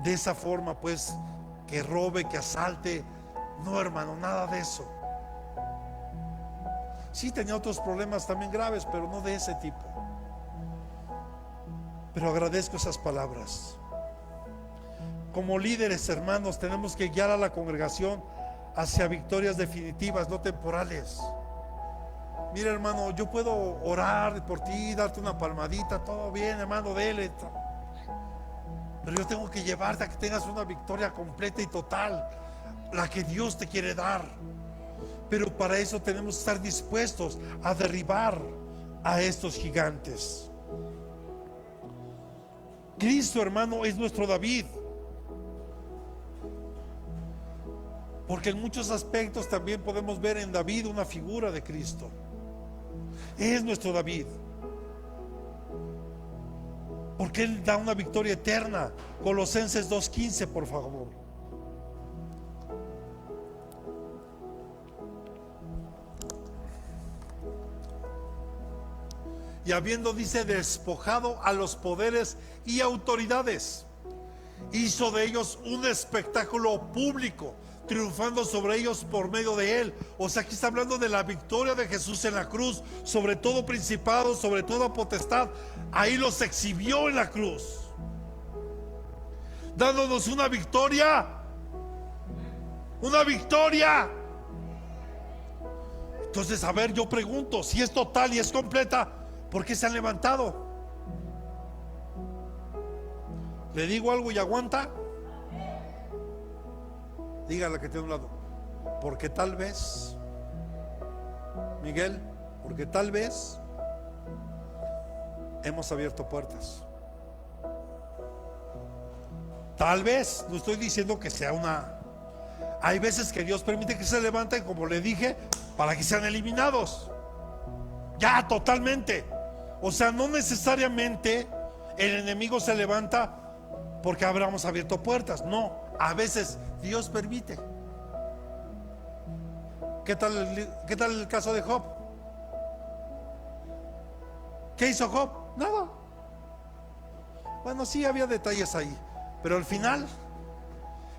de esa forma, pues, que robe, que asalte. No, hermano, nada de eso. Sí tenía otros problemas también graves, pero no de ese tipo. Pero agradezco esas palabras. Como líderes, hermanos, tenemos que guiar a la congregación hacia victorias definitivas, no temporales. Mira, hermano, yo puedo orar por ti, darte una palmadita, todo bien, hermano, dele. Pero yo tengo que llevarte a que tengas una victoria completa y total, la que Dios te quiere dar. Pero para eso tenemos que estar dispuestos a derribar a estos gigantes. Cristo, hermano, es nuestro David. Porque en muchos aspectos también podemos ver en David una figura de Cristo. Es nuestro David. Porque Él da una victoria eterna. Colosenses 2:15, por favor. Y habiendo, dice, despojado a los poderes y autoridades, hizo de ellos un espectáculo público, triunfando sobre ellos por medio de él. O sea, aquí está hablando de la victoria de Jesús en la cruz, sobre todo principado, sobre toda potestad. Ahí los exhibió en la cruz, dándonos una victoria. Una victoria. Entonces, a ver, yo pregunto, si es total y es completa, ¿por qué se han levantado? ¿Le digo algo y aguanta? Dígale que tiene un lado. Porque tal vez, Miguel, porque tal vez hemos abierto puertas. Tal vez, no estoy diciendo que sea una... Hay veces que Dios permite que se levanten, como le dije, para que sean eliminados. Ya, totalmente. O sea, no necesariamente el enemigo se levanta porque habremos abierto puertas. No, a veces Dios permite. ¿Qué tal el caso de Job? ¿Qué hizo Job? Nada. Bueno, sí había detalles ahí, pero al final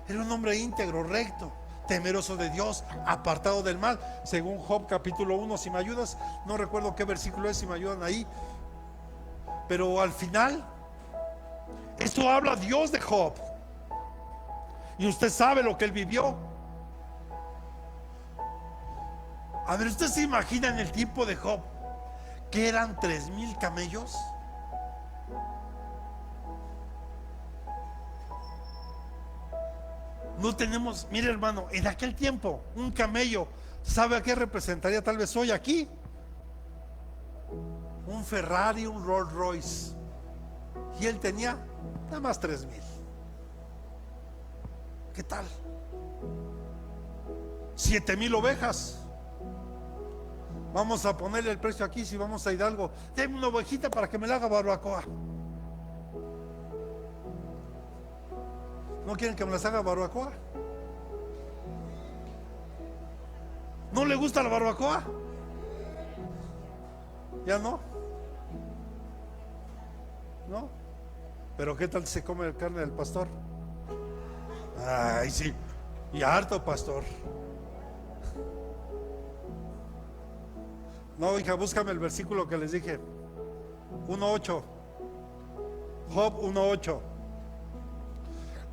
era un hombre íntegro, recto, temeroso de Dios, apartado del mal, según Job capítulo 1. Si me ayudas, no recuerdo qué versículo es, si me ayudan ahí. Pero al final, esto habla Dios de Job. Y usted sabe lo que él vivió. A ver, ¿usted se imagina en el tiempo de Job que eran 3,000 camellos? No tenemos, mire, hermano, en aquel tiempo un camello, ¿sabe a qué representaría tal vez hoy aquí? Un Ferrari, un Rolls Royce. Y él tenía nada más 3,000. ¿Qué tal? 7,000 ovejas. Vamos a ponerle el precio aquí. Si vamos a Hidalgo, denme una ovejita para que me la haga barbacoa. ¿No quieren que me las haga barbacoa? ¿No le gusta la barbacoa? ¿Ya no? ¿No? Pero ¿qué tal si se come carne del pastor? Ay, sí. Y harto, pastor. No, hija, búscame el versículo que les dije. 1:8. Job 1:8.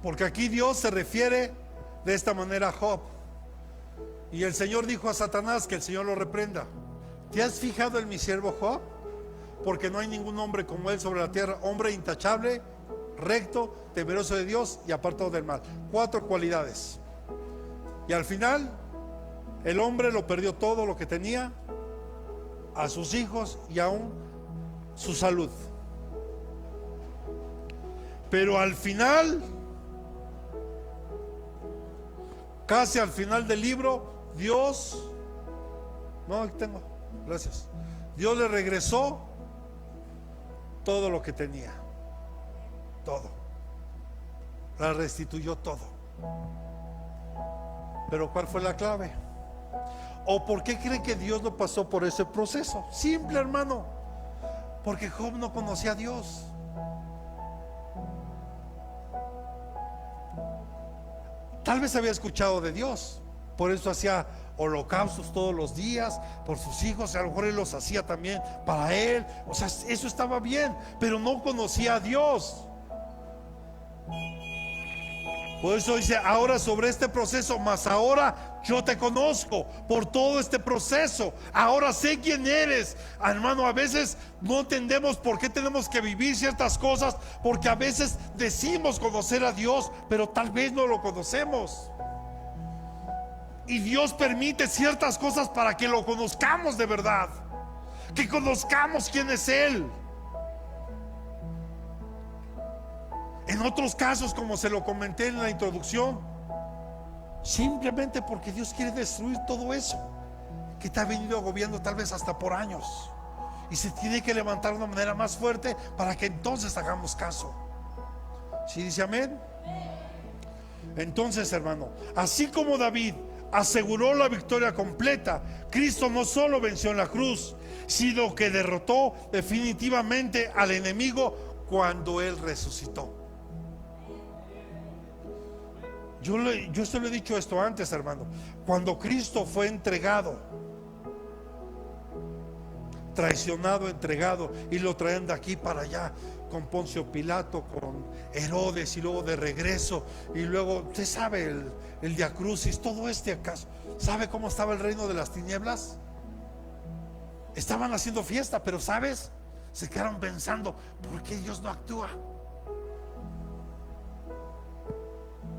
Porque aquí Dios se refiere de esta manera a Job. Y el Señor dijo a Satanás, que el Señor lo reprenda: ¿te has fijado en mi siervo Job? Porque no hay ningún hombre como él sobre la tierra, hombre intachable, recto, temeroso de Dios y apartado del mal. 4 cualidades. Y al final el hombre lo perdió todo lo que tenía, a sus hijos y aún su salud. Pero al final, casi al final del libro, Dios, no, aquí tengo, gracias, Dios le regresó todo lo que tenía, todo, la restituyó todo. Pero ¿cuál fue la clave? ¿O por qué cree que Dios no pasó por ese proceso? Simple, hermano, porque Job no conocía a Dios. Tal vez había escuchado de Dios, por eso hacía holocaustos todos los días por sus hijos, a lo mejor él los hacía también para él, o sea, eso estaba bien, pero no conocía a Dios. Por eso dice: ahora sobre este proceso, mas ahora yo te conozco por todo este proceso, ahora sé quién eres. Hermano, a veces no entendemos por qué tenemos que vivir ciertas cosas, porque a veces decimos conocer a Dios, pero tal vez no lo conocemos. Y Dios permite ciertas cosas para que lo conozcamos de verdad, que conozcamos quién es Él. En otros casos, como se lo comenté en la introducción, simplemente porque Dios quiere destruir todo eso que te ha venido agobiando tal vez hasta por años, y se tiene que levantar de una manera más fuerte para que entonces hagamos caso. ¿Sí dice amén? Entonces, hermano, así como David aseguró la victoria completa, Cristo no solo venció en la cruz, sino que derrotó definitivamente al enemigo cuando Él resucitó. Yo se lo he dicho esto antes, hermano. Cuando Cristo fue entregado, traicionado, entregado, y lo traen de aquí para allá con Poncio Pilato, con Herodes, y luego de regreso, y luego, usted sabe, el Via Crucis, todo acaso. ¿Sabe cómo estaba el reino de las tinieblas? Estaban haciendo fiesta, pero ¿sabes? Se quedaron pensando: ¿por qué Dios no actúa?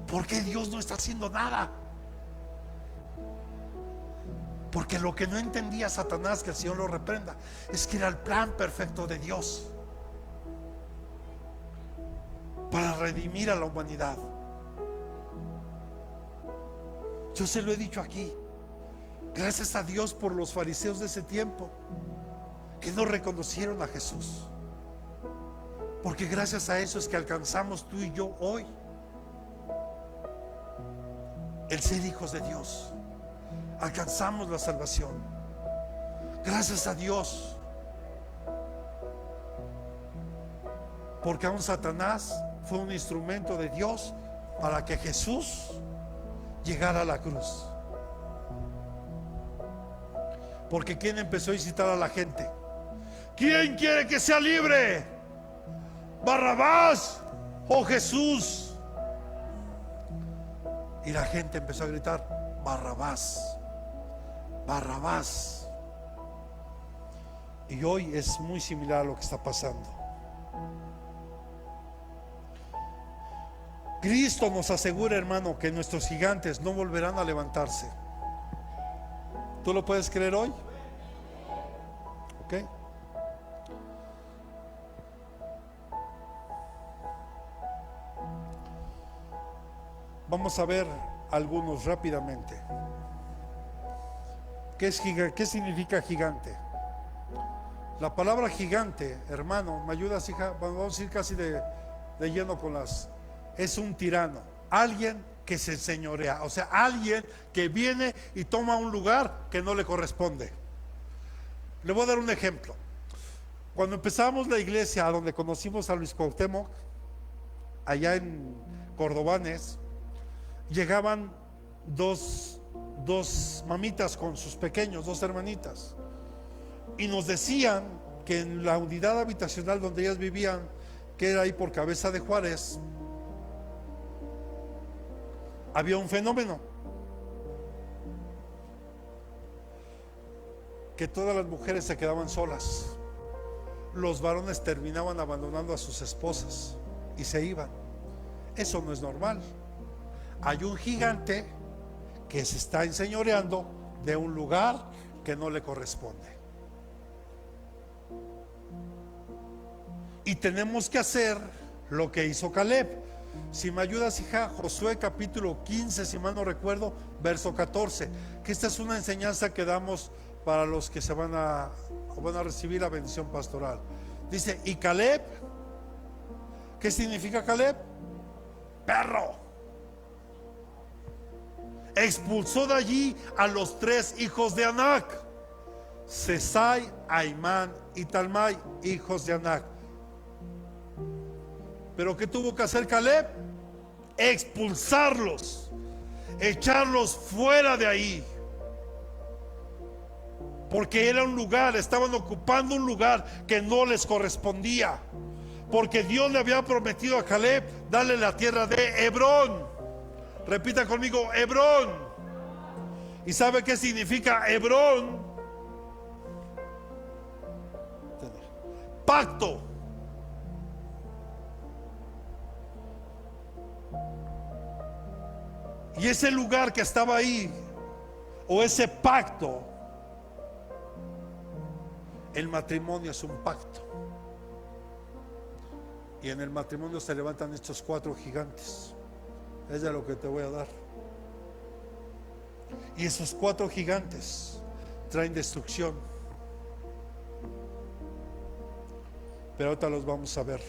¿Por qué Dios no está haciendo nada? Porque lo que no entendía Satanás, que el Señor lo reprenda, es que era el plan perfecto de Dios para redimir a la humanidad. Yo se lo he dicho aquí. Gracias a Dios por los fariseos de ese tiempo, que no reconocieron a Jesús, porque gracias a eso es que alcanzamos tú y yo hoy el ser hijos de Dios. Alcanzamos la salvación gracias a Dios, porque aún Satanás fue un instrumento de Dios para que Jesús llegara a la cruz. Porque ¿quién empezó a incitar a la gente? ¿Quién quiere que sea libre? ¿Barrabás o Jesús? Y la gente empezó a gritar: Barrabás, Barrabás. Y hoy es muy similar a lo que está pasando. Cristo nos asegura, hermano, que nuestros gigantes no volverán a levantarse. ¿Tú lo puedes creer hoy? ¿Ok? Vamos a ver algunos rápidamente. ¿Qué significa gigante? La palabra gigante, hermano, ¿me ayudas, hija? Vamos a ir casi de lleno con las. Es un tirano, alguien que se enseñorea, o sea, alguien que viene y toma un lugar que no le corresponde. Le voy a dar un ejemplo. Cuando empezamos la iglesia donde conocimos a Luis Cuauhtémoc, allá en Cordobanes, llegaban dos mamitas con sus pequeños, 2 hermanitas, y nos decían que en la unidad habitacional donde ellas vivían, que era ahí por Cabeza de Juárez, había un fenómeno. que todas las mujeres se quedaban solas. Los varones terminaban abandonando a sus esposas y se iban. Eso no es normal. Hay un gigante que se está enseñoreando de un lugar que no le corresponde. Y tenemos que hacer lo que hizo Caleb. Si me ayudas, hija, Josué capítulo 15, si mal no recuerdo, verso 14, que esta es una enseñanza que damos para los que van a recibir la bendición pastoral. Dice, y Caleb, ¿qué significa Caleb? Perro. Expulsó de allí a los 3 hijos de Anac, Sesai, Aimán y Talmai, hijos de Anac. Pero ¿qué tuvo que hacer Caleb? Expulsarlos, echarlos fuera de ahí. Porque era un lugar, estaban ocupando un lugar que no les correspondía. Porque Dios le había prometido a Caleb darle la tierra de Hebrón. Repita conmigo, Hebrón. ¿Y sabe qué significa Hebrón? Pacto. Y ese lugar que estaba ahí, o ese pacto, el matrimonio es un pacto. Y en el matrimonio se levantan estos 4 gigantes. Es de lo que te voy a dar. Y esos 4 gigantes traen destrucción. Pero ahorita los vamos a ver.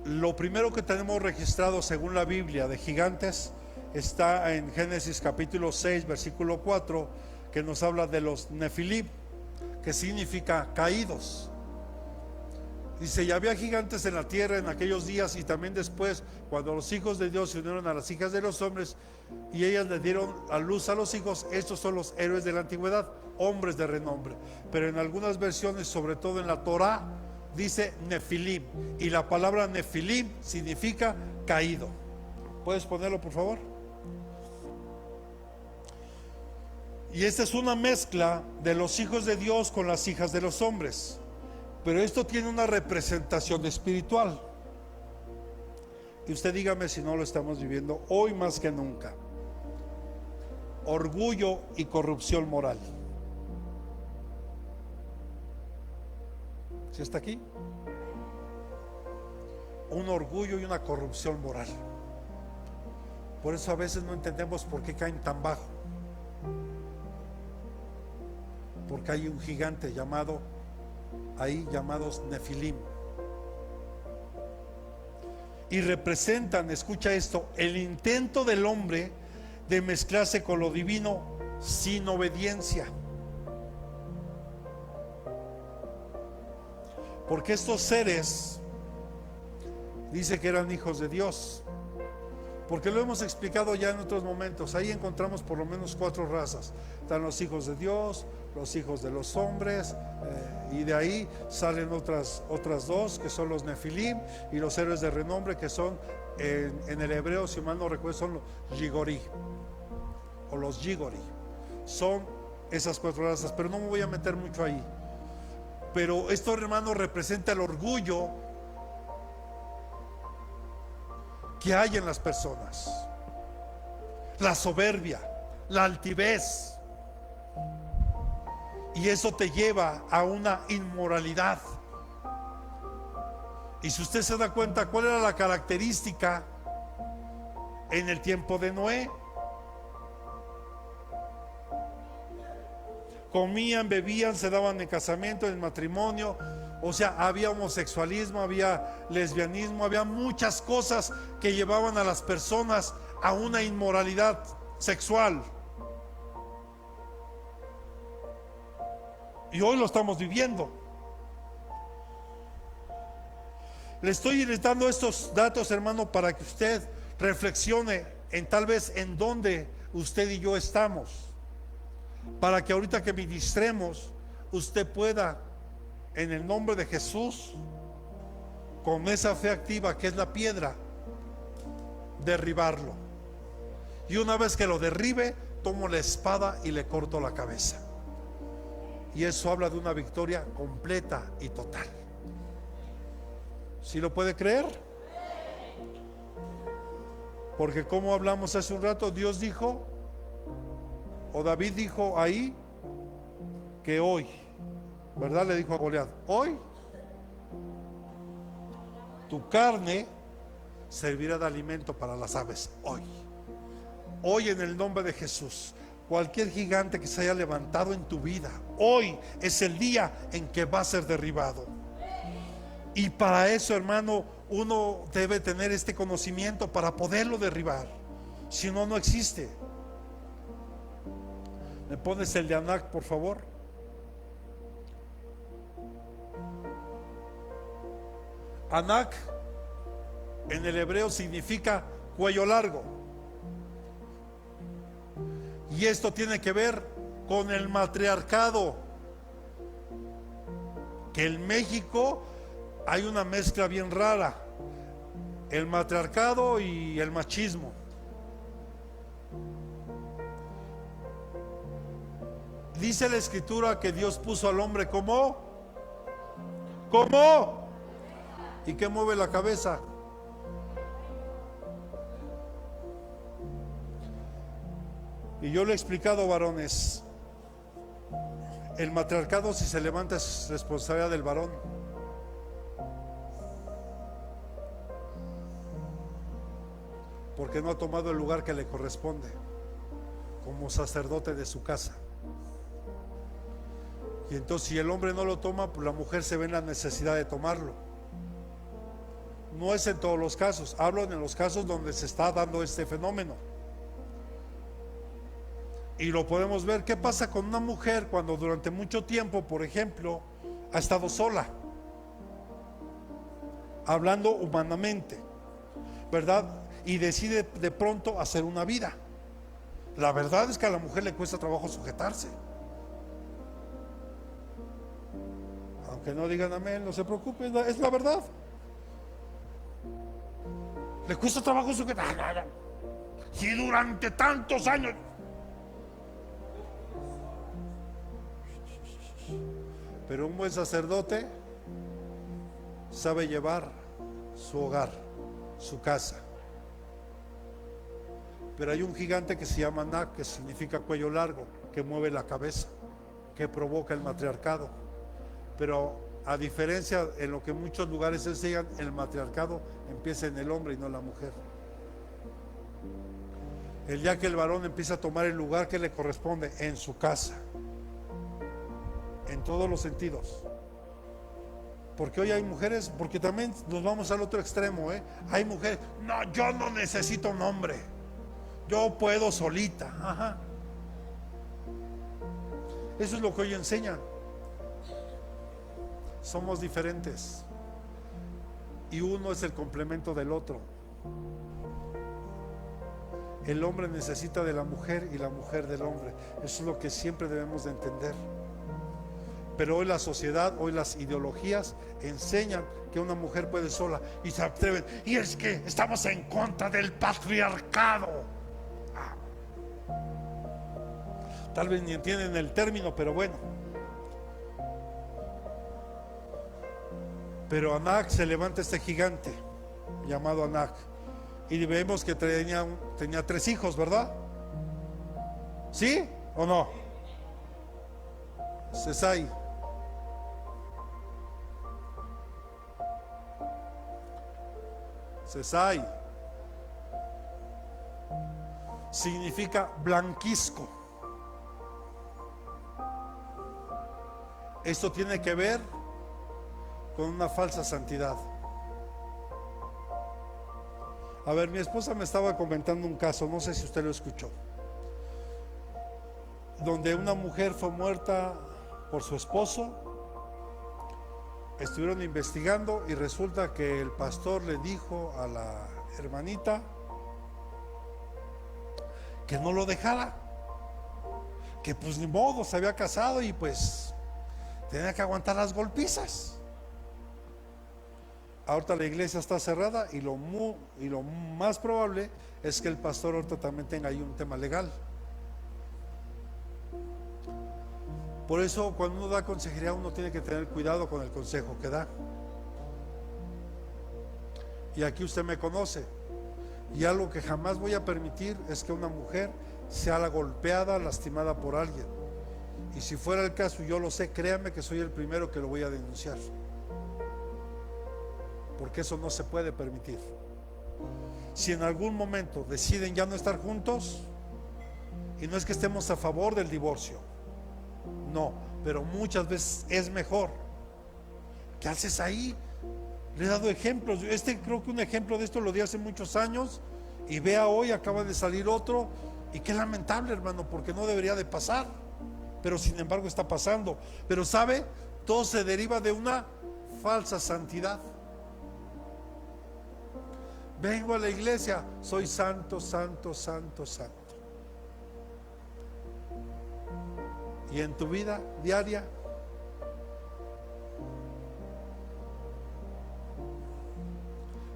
Lo primero que tenemos registrado según la Biblia de gigantes está en Génesis capítulo 6 versículo 4, que nos habla de los Nefilim, que significa caídos. Dice, y había gigantes en la tierra en aquellos días y también después, cuando los hijos de Dios se unieron a las hijas de los hombres y ellas le dieron a luz a los hijos. Estos son los héroes de la antigüedad, hombres de renombre. Pero en algunas versiones, sobre todo en la Torá, dice Nefilim, y la palabra Nefilim significa caído. ¿Puedes ponerlo, por favor? Y esta es una mezcla de los hijos de Dios con las hijas de los hombres, pero esto tiene una representación espiritual. Y usted dígame si no lo estamos viviendo hoy más que nunca. Orgullo y corrupción moral. ¿Sí está aquí? Un orgullo y una corrupción moral. Por eso a veces no entendemos por qué caen tan bajo. Porque hay un gigante llamado ahí, llamados Nefilim. Y representan, escucha esto, el intento del hombre de mezclarse con lo divino sin obediencia. Porque estos seres dice que eran hijos de Dios, porque lo hemos explicado ya en otros momentos. Ahí encontramos por lo menos 4 razas. Están los hijos de Dios, los hijos de los hombres, y de ahí salen otras 2 que son los Nefilim, y los héroes de renombre, que son en el hebreo, si mal no recuerdo, son los Yigori o los Yigori. Son esas 4 razas, pero no me voy a meter mucho ahí. Pero esto, hermano, representa el orgullo que hay en las personas, la soberbia, la altivez, y eso te lleva a una inmoralidad. Y si usted se da cuenta, ¿cuál era la característica en el tiempo de Noé? Comían, bebían, se daban en casamiento, en matrimonio. O sea, había homosexualismo, había lesbianismo, había muchas cosas que llevaban a las personas a una inmoralidad sexual. Y hoy lo estamos viviendo. Le estoy dando estos datos, hermano, para que usted reflexione en tal vez en dónde usted y yo estamos, para que ahorita que ministremos usted pueda, en el nombre de Jesús, con esa fe activa que es la piedra, derribarlo. Y una vez que lo derribe, tomo la espada y le corto la cabeza. Y eso habla de una victoria completa y total. ¿Sí lo puede creer? Porque como hablamos hace un rato, Dios dijo, o David dijo ahí, que hoy, ¿verdad? Le dijo a Goliat, hoy tu carne servirá de alimento para las aves. Hoy en el nombre de Jesús, cualquier gigante que se haya levantado en tu vida, hoy es el día en que va a ser derribado. Y para eso, hermano, uno debe tener este conocimiento para poderlo derribar. Si no, no existe. ¿Me pones el de Anac, por favor? Anac en el hebreo significa cuello largo. Y esto tiene que ver con el matriarcado. Que en México hay una mezcla bien rara: el matriarcado y el machismo. Dice la escritura que Dios puso al hombre como ¿y qué mueve la cabeza? Y yo le he explicado, varones, el matriarcado, si se levanta, es responsabilidad del varón. Porque no ha tomado el lugar que le corresponde como sacerdote de su casa. Y entonces, si el hombre no lo toma, pues la mujer se ve en la necesidad de tomarlo. No es en todos los casos, hablo en los casos donde se está dando este fenómeno. Y lo podemos ver. ¿Qué pasa con una mujer cuando durante mucho tiempo, por ejemplo, ha estado sola? Hablando humanamente, ¿verdad? Y decide de pronto hacer una vida. La verdad es que a la mujer le cuesta trabajo sujetarse. Aunque no digan amén, no se preocupen, es la verdad. Le cuesta trabajo sujetarse. Si durante tantos años. Pero un buen sacerdote sabe llevar su hogar, su casa. Pero hay un gigante que se llama Anac, que significa cuello largo, que mueve la cabeza, que provoca el matriarcado. Pero a diferencia en lo que muchos lugares enseñan, el matriarcado empieza en el hombre y no en la mujer. El día que el varón empieza a tomar el lugar que le corresponde en su casa, en todos los sentidos. Porque hoy hay mujeres, porque también nos vamos al otro extremo, hay mujeres, no, yo no necesito un hombre, yo puedo solita. Ajá. Eso es lo que hoy enseñan. Somos diferentes y uno es el complemento del otro. El hombre necesita de la mujer y la mujer del hombre. Eso es lo que siempre debemos de entender. Pero hoy la sociedad, hoy las ideologías enseñan que una mujer puede sola y se atreven. Y es que estamos en contra del patriarcado. Tal vez ni entienden el término, pero bueno. Pero Anac, se levanta este gigante llamado Anac. Y vemos que tenía 3 hijos, ¿verdad? ¿Sí o no? Sesai. Sesai significa blanquizco. Esto tiene que ver con una falsa santidad. A ver, mi esposa me estaba comentando un caso, no sé si usted lo escuchó, donde una mujer fue muerta por su esposo. Estuvieron investigando y resulta que el pastor le dijo a la hermanita que no lo dejara, que pues ni modo, se había casado y pues tenía que aguantar las golpizas. Ahorita la iglesia está cerrada y lo más probable es que el pastor ahorita también tenga ahí un tema legal. Por eso cuando uno da consejería, uno tiene que tener cuidado con el consejo que da. Y aquí usted me conoce, y algo que jamás voy a permitir es que una mujer sea la golpeada, lastimada por alguien. Y si fuera el caso, yo lo sé, créame que soy el primero que lo voy a denunciar, porque eso no se puede permitir. Si en algún momento deciden ya no estar juntos, y no es que estemos a favor del divorcio, no, pero muchas veces es mejor. ¿Qué haces ahí? Le he dado ejemplos. Creo que un ejemplo de esto lo di hace muchos años, y vea hoy, acaba de salir otro, y qué lamentable, hermano, porque no debería de pasar, pero sin embargo está pasando. Pero sabe, todo se deriva de una falsa santidad. Vengo a la iglesia, soy santo, santo, santo, santo. Y en tu vida diaria,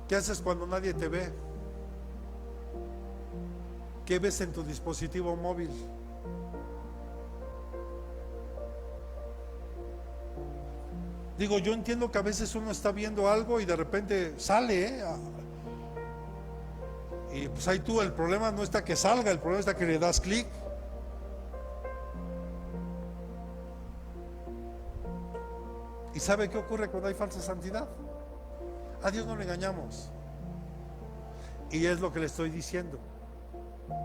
¿qué haces cuando nadie te ve? ¿Qué ves en tu dispositivo móvil? Digo, yo entiendo que a veces uno está viendo algo y de repente sale, y pues ahí tú, el problema no está que salga, el problema está que le das clic. ¿Y sabe qué ocurre cuando hay falsa santidad? A Dios no le engañamos. Y es lo que le estoy diciendo.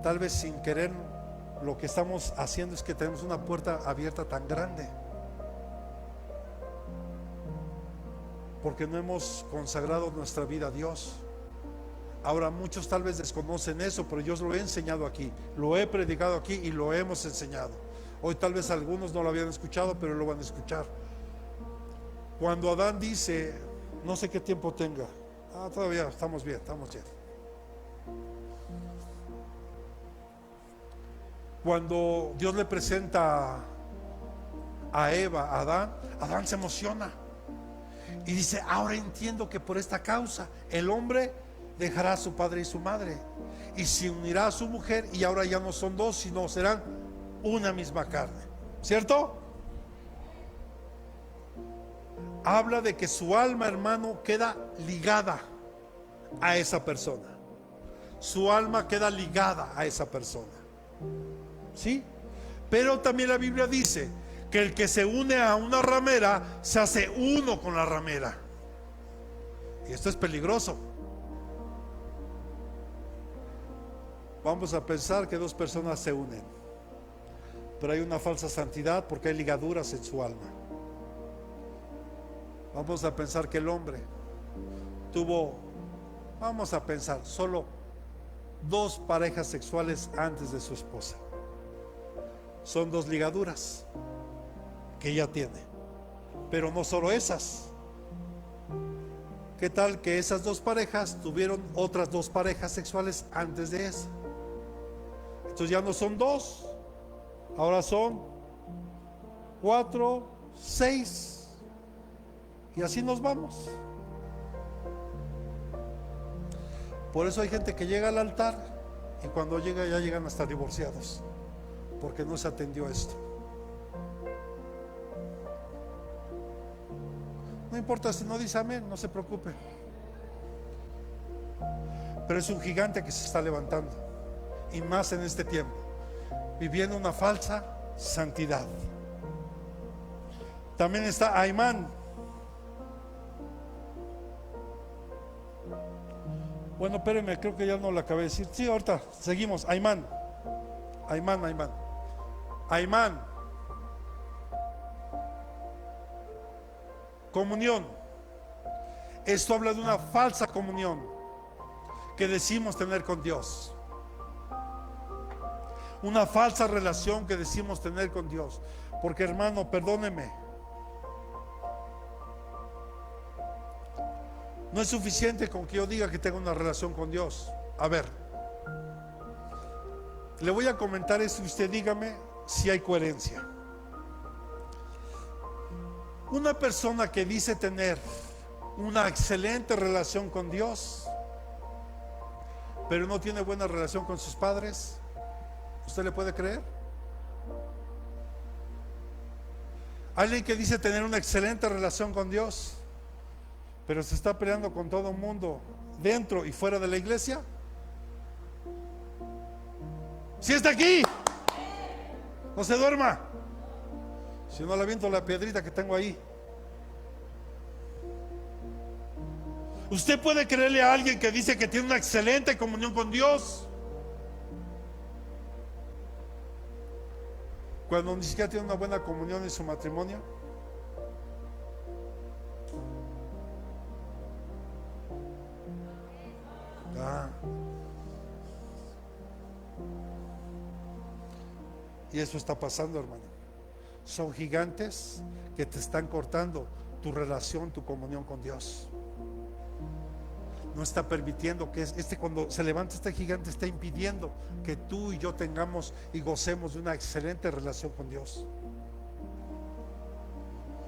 Tal vez sin querer, lo que estamos haciendo es que tenemos una puerta abierta tan grande, porque no hemos consagrado nuestra vida a Dios. Ahora muchos tal vez desconocen eso, pero yo lo he enseñado aquí, lo he predicado aquí y lo hemos enseñado. Hoy tal vez algunos no lo habían escuchado, pero lo van a escuchar. Cuando Adán dice, no sé qué tiempo tenga, todavía estamos bien, estamos bien. Cuando Dios le presenta a Eva, a Adán, Adán se emociona y dice, ahora entiendo que por esta causa el hombre dejará a su padre y su madre y se unirá a su mujer, y ahora ya no son dos, sino serán una misma carne. ¿Cierto? Habla de que su alma, hermano, queda ligada a esa persona. Su alma queda ligada a esa persona. ¿Sí? Pero también la Biblia dice que el que se une a una ramera se hace uno con la ramera. Y esto es peligroso. Vamos a pensar que dos personas se unen, pero hay una falsa santidad porque hay ligaduras en su alma. Vamos a pensar que el hombre tuvo, vamos a pensar, solo 2 parejas sexuales antes de su esposa. Son 2 ligaduras que ella tiene, pero no solo esas. ¿Qué tal que esas 2 parejas tuvieron otras 2 parejas sexuales antes de esa? Entonces ya no son 2, ahora son 4, 6, y así nos vamos. Por eso hay gente que llega al altar y cuando llega ya llegan hasta divorciados, porque no se atendió esto. No importa si no dice amén, no se preocupe. Pero es un gigante que se está levantando, y más en este tiempo, viviendo una falsa santidad. También está Aimán. Bueno, espérenme, creo que ya no lo acabé de decir. Sí, ahorita seguimos. Aimán. Comunión. Esto habla de una falsa comunión que decimos tener con Dios. Una falsa relación que decimos tener con Dios. Porque, hermano, perdóneme, no es suficiente con que yo diga que tengo una relación con Dios. A ver, le voy a comentar esto y usted dígame si hay coherencia. Una persona que dice tener una excelente relación con Dios, pero no tiene buena relación con sus padres. ¿Usted le puede creer? Alguien que dice tener una excelente relación con Dios, pero se está peleando con todo el mundo, dentro y fuera de la iglesia. Si está aquí, no se duerma. Si no, le aviento la piedrita que tengo ahí. ¿Usted puede creerle a alguien que dice que tiene una excelente comunión con Dios, cuando ni siquiera tiene una buena comunión en su matrimonio? Y eso está pasando, hermano. Son gigantes que te están cortando tu relación, tu comunión con Dios. No está permitiendo que cuando se levanta este gigante, está impidiendo que tú y yo tengamos y gocemos de una excelente relación con Dios.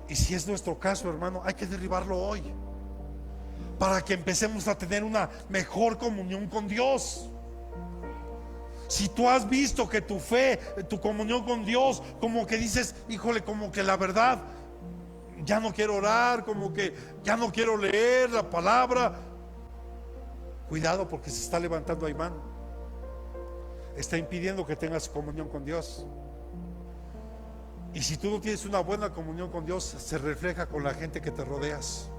Y si es nuestro caso, hermano, hay que derribarlo hoy, para que empecemos a tener una mejor comunión con Dios. Si tú has visto que tu fe, tu comunión con Dios, como que dices, híjole, como que la verdad, ya no quiero orar, como que ya no quiero leer la palabra, cuidado, porque se está levantando Aimán. Está impidiendo que tengas comunión con Dios. Y si tú no tienes una buena comunión con Dios, se refleja con la gente que te rodeas.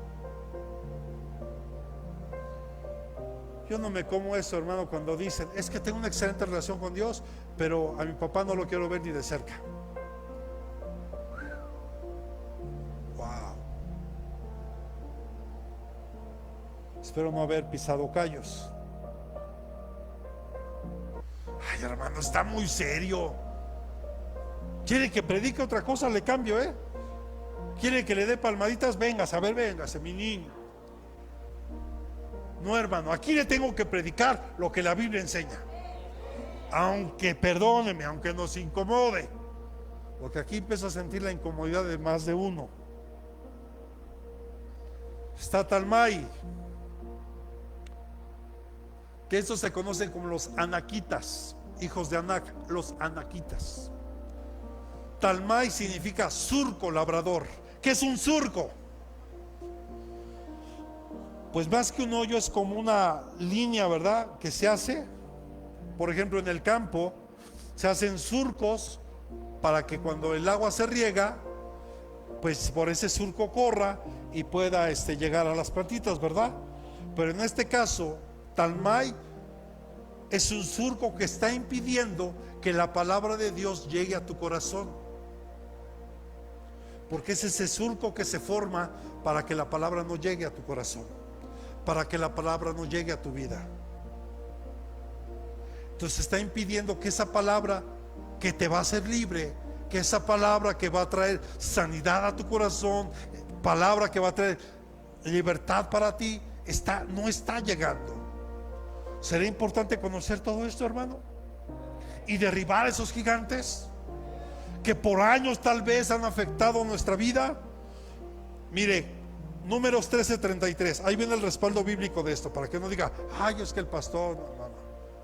Yo no me como eso, hermano, cuando dicen, es que tengo una excelente relación con Dios, pero a mi papá no lo quiero ver ni de cerca. Wow. Espero no haber pisado callos. Ay, hermano, está muy serio. ¿Quiere que predique otra cosa? Le cambio, ¿eh? ¿Quiere que le dé palmaditas? Véngase, a ver, véngase, mi niño. No, hermano, aquí le tengo que predicar lo que la Biblia enseña. Aunque, perdóneme, aunque nos incomode, porque aquí empiezo a sentir la incomodidad de más de uno. Está Talmai, que estos se conocen como los anaquitas, hijos de Anac, los anaquitas. Talmai significa surco, labrador. ¿Qué es un surco? Pues más que un hoyo, es como una línea, ¿verdad?, que se hace. Por ejemplo, en el campo se hacen surcos para que cuando el agua se riega, pues por ese surco corra y pueda llegar a las plantitas, ¿verdad? Pero en este caso, Talmai es un surco que está impidiendo que la palabra de Dios llegue a tu corazón, porque es ese surco que se forma para que la palabra no llegue a tu corazón, para que la palabra no llegue a tu vida. Entonces está impidiendo que esa palabra que te va a hacer libre, que esa palabra que va a traer sanidad a tu corazón, palabra que va a traer libertad para ti, no está llegando. ¿Será importante conocer todo esto, hermano? Y derribar esos gigantes que por años tal vez han afectado nuestra vida. Mire, Números 13:33, ahí viene el respaldo bíblico de esto, para que no diga, ay, es que el pastor, no.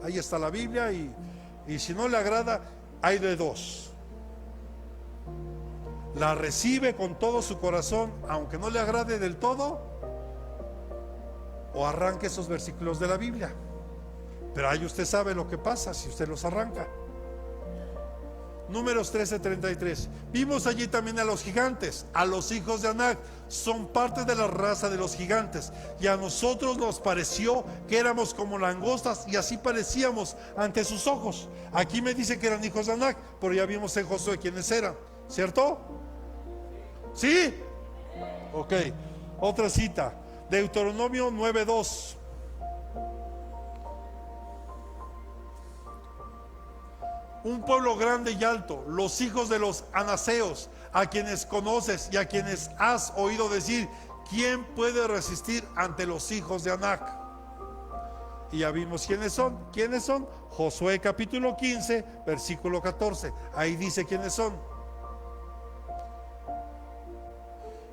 Ahí está la Biblia, y si no le agrada, hay de dos: la recibe con todo su corazón, aunque no le agrade del todo, o arranque esos versículos de la Biblia. Pero ahí usted sabe lo que pasa si usted los arranca. Números 13:33. Vimos allí también a los gigantes, a los hijos de Anac. Son parte de la raza de los gigantes, y a nosotros nos pareció que éramos como langostas, y así parecíamos ante sus ojos. Aquí me dice que eran hijos de Anac, pero ya vimos en Josué quiénes eran, ¿cierto? ¿Sí? Ok. Otra cita, Deuteronomio 9:2. Un pueblo grande y alto, los hijos de los anaseos, a quienes conoces y a quienes has oído decir, ¿quién puede resistir ante los hijos de Anac? Y ya vimos quiénes son. ¿Quiénes son? Josué capítulo 15, versículo 14. Ahí dice quiénes son.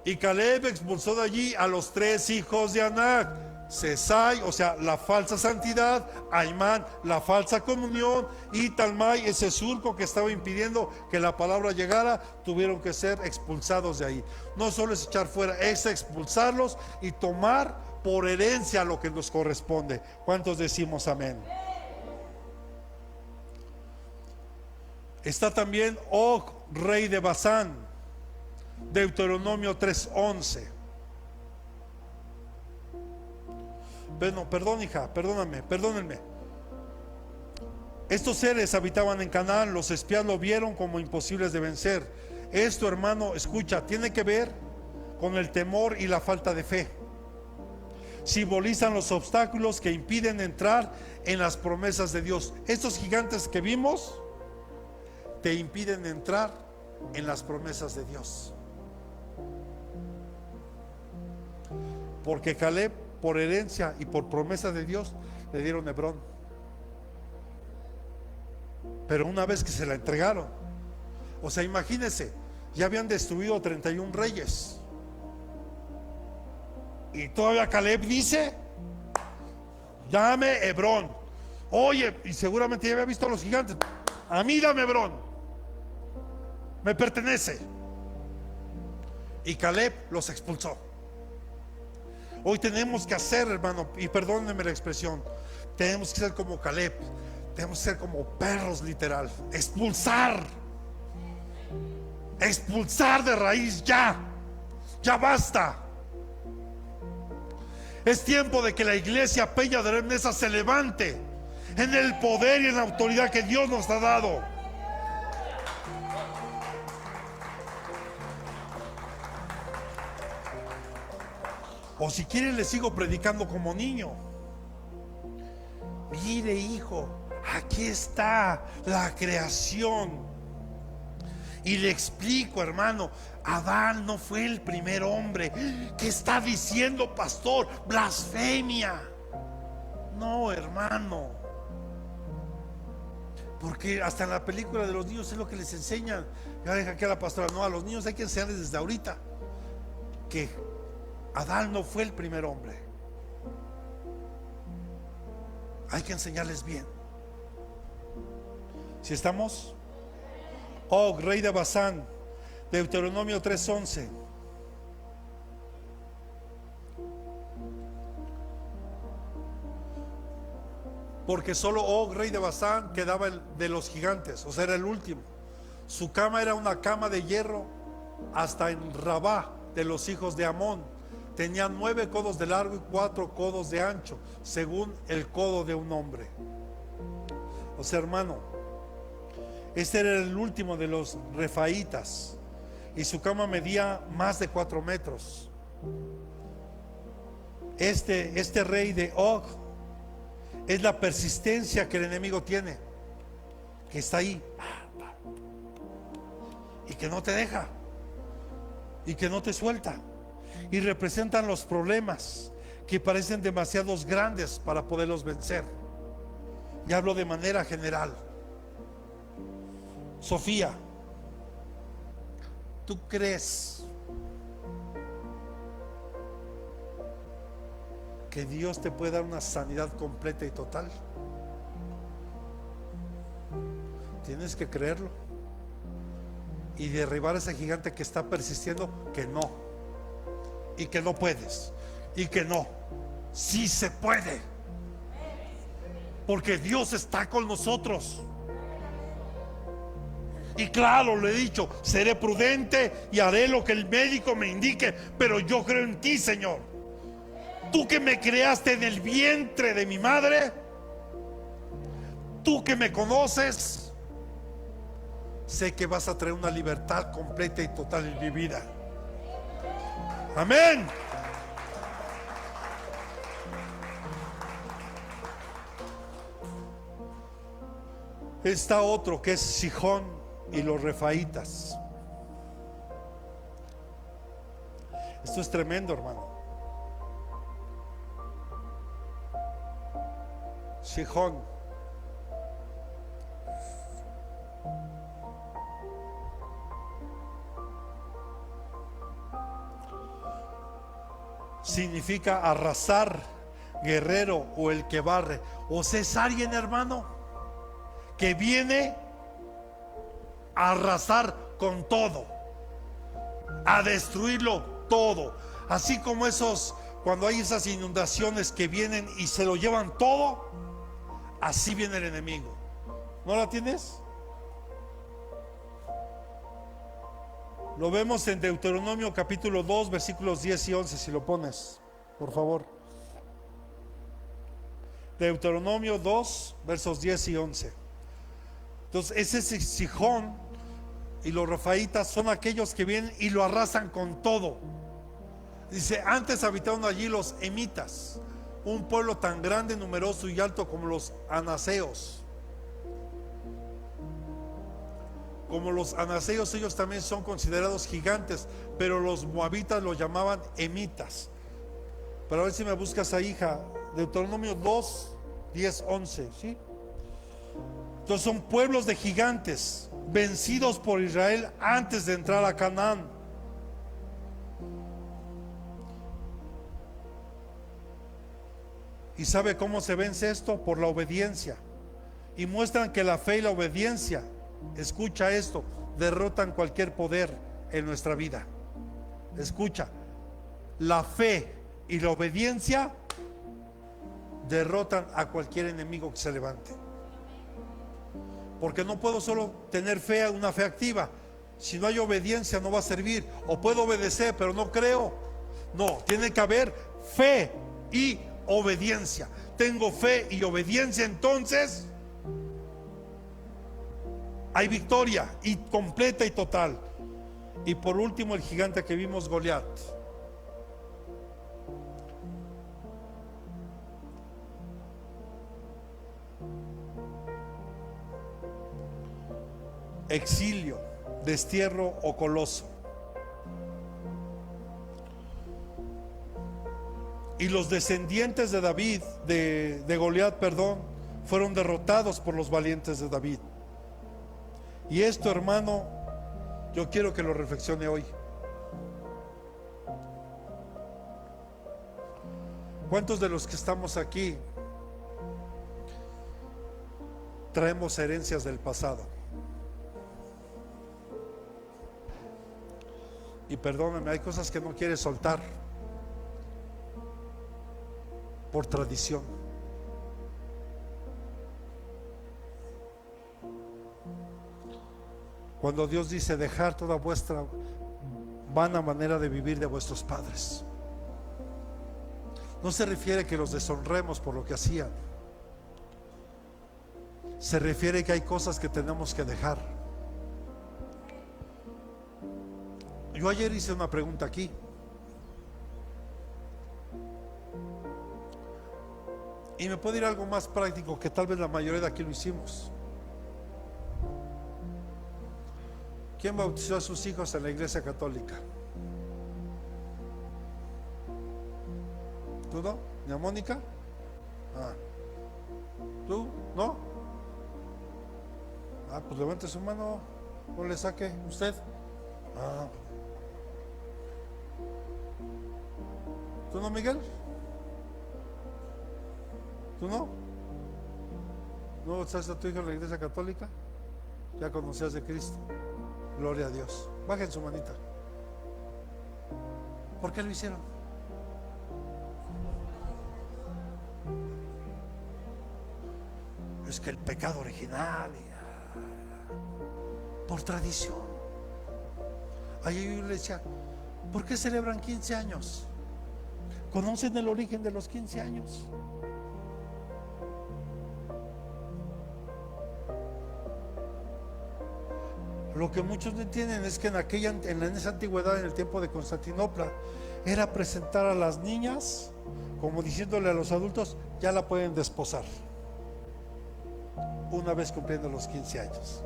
Y Caleb expulsó de allí a los 3 hijos de Anac: Sesai, o sea, la falsa santidad; Aimán, la falsa comunión; y Talmai, ese surco que estaba impidiendo que la palabra llegara. Tuvieron que ser expulsados de ahí. No solo es echar fuera, es expulsarlos y tomar por herencia lo que nos corresponde. ¿Cuántos decimos amén? Está también Og, rey de Basán, Deuteronomio 3:11. Bueno, perdón, hija, perdónenme. Estos seres habitaban en Canaán. Los espías lo vieron como imposibles de vencer. Esto, hermano, escucha, tiene que ver con el temor y la falta de fe. Simbolizan los obstáculos que impiden entrar en las promesas de Dios. Estos gigantes que vimos te impiden entrar en las promesas de Dios. Porque Caleb, por herencia y por promesa de Dios, le dieron Hebrón. Pero una vez que se la entregaron, o sea, imagínense, ya habían destruido 31 reyes. Y todavía Caleb dice: llame Hebrón. Oye, y seguramente ya había visto a los gigantes. A mí dame Hebrón, me pertenece. Y Caleb los expulsó. Hoy tenemos que hacer, hermano, y perdónenme la expresión, tenemos que ser como Caleb. Tenemos que ser como perros, literal. Expulsar de raíz ya. Ya basta. Es tiempo de que la iglesia Peña de Remesa se levante en el poder y en la autoridad que Dios nos ha dado. O si quieren, les sigo predicando como niño. Mire, hijo, aquí está la creación. Y le explico, hermano, Adán no fue el primer hombre. ¿Qué está diciendo, pastor? Blasfemia. No, hermano. Porque hasta en la película de los niños es lo que les enseñan. Ya deja que a la pastora, no, a los niños hay que enseñarles desde ahorita que Adán no fue el primer hombre. Hay que enseñarles bien. Si estamos, Og, rey de Basán, Deuteronomio 3:11. Porque solo Og, rey de Basán, quedaba de los gigantes, o sea, era el último. Su cama era una cama de hierro hasta en Rabá de los hijos de Amón. Tenía 9 codos de largo y 4 codos de ancho, según el codo de un hombre. O sea, hermano, este era el último de los refaítas, y su cama medía más de 4 metros. Este rey de Og es la persistencia que el enemigo tiene, que está ahí y que no te deja y que no te suelta. Y representan los problemas que parecen demasiados grandes para poderlos vencer. Y hablo de manera general. Sofía, ¿tú crees que Dios te puede dar una sanidad completa y total? Tienes que creerlo y derribar a ese gigante que está persistiendo, que no, y que no puedes, y que no. Sí se puede, porque Dios está con nosotros. Y claro, le he dicho, seré prudente y haré lo que el médico me indique, pero yo creo en ti, Señor. Tú que me creaste en el vientre de mi madre, tú que me conoces, sé que vas a traer una libertad completa y total en mi vida. Amén. Está otro que es Sihón y los refaítas. Esto es tremendo, hermano. Sihón. significa arrasar, guerrero o el que barre. O sea, es alguien, hermano, que viene a arrasar con todo, a destruirlo todo. Así como cuando hay esas inundaciones que vienen y se lo llevan todo, así viene el enemigo. ¿No la tienes? Lo vemos en Deuteronomio capítulo 2 versículos 10 y 11, si lo pones, por favor. Deuteronomio 2 versos 10 y 11. Entonces ese Sihón y los refaitas son aquellos que vienen y lo arrasan con todo. Dice, antes habitaron allí los emitas, un pueblo tan grande, numeroso y alto como los anaseos. Como los anaseos, ellos también son considerados gigantes, pero los moabitas los llamaban emitas. Pero a ver si me buscas ahí, hija, Deuteronomio 2, 10, 11, ¿sí? Entonces son pueblos de gigantes, vencidos por Israel antes de entrar a Canaán. ¿Y sabe cómo se vence esto? Por la obediencia. Y muestran que la fe y la obediencia, escucha esto, derrotan cualquier poder en nuestra vida. Escucha, la fe y la obediencia derrotan a cualquier enemigo que se levante. Porque no puedo solo tener fe, una fe activa. Si no hay obediencia no va a servir. O puedo obedecer pero no creo. No, tiene que haber fe y obediencia. Tengo fe y obediencia, entonces hay victoria y completa y total. Y por último, el gigante que vimos, Goliat. Exilio, destierro o coloso. Y los descendientes de David, de Goliat, perdón, fueron derrotados por los valientes de David. Y esto, hermano, yo quiero que lo reflexione hoy. ¿Cuántos de los que estamos aquí traemos herencias del pasado? Y perdóname, hay cosas que no quieres soltar por tradición. Cuando Dios dice dejar toda vuestra vana manera de vivir de vuestros padres, no se refiere que los deshonremos por lo que hacían. Se refiere que hay cosas que tenemos que dejar. Yo ayer hice una pregunta aquí. Y me puede ir algo más práctico que tal vez la mayoría de aquí lo hicimos. ¿Quién bautizó a sus hijos en la iglesia católica? ¿Tú no? ¿Ni a Mónica? Ah. ¿Tú? ¿No? Ah, pues levante su mano. No le saque. ¿Usted? Ah. ¿Tú no, Miguel? ¿Tú no? ¿No bautizaste a tu hijo en la iglesia católica? ¿Ya conocías de Cristo? Gloria a Dios. Bajen su manita. ¿Por qué lo hicieron? Es que el pecado original, por tradición. Ahí yo le decía, ¿por qué celebran 15 años? ¿Conocen el origen de los 15 años? Lo que muchos no entienden es que en esa antigüedad, en el tiempo de Constantinopla, era presentar a las niñas como diciéndole a los adultos, ya la pueden desposar. Una vez cumpliendo los 15 años,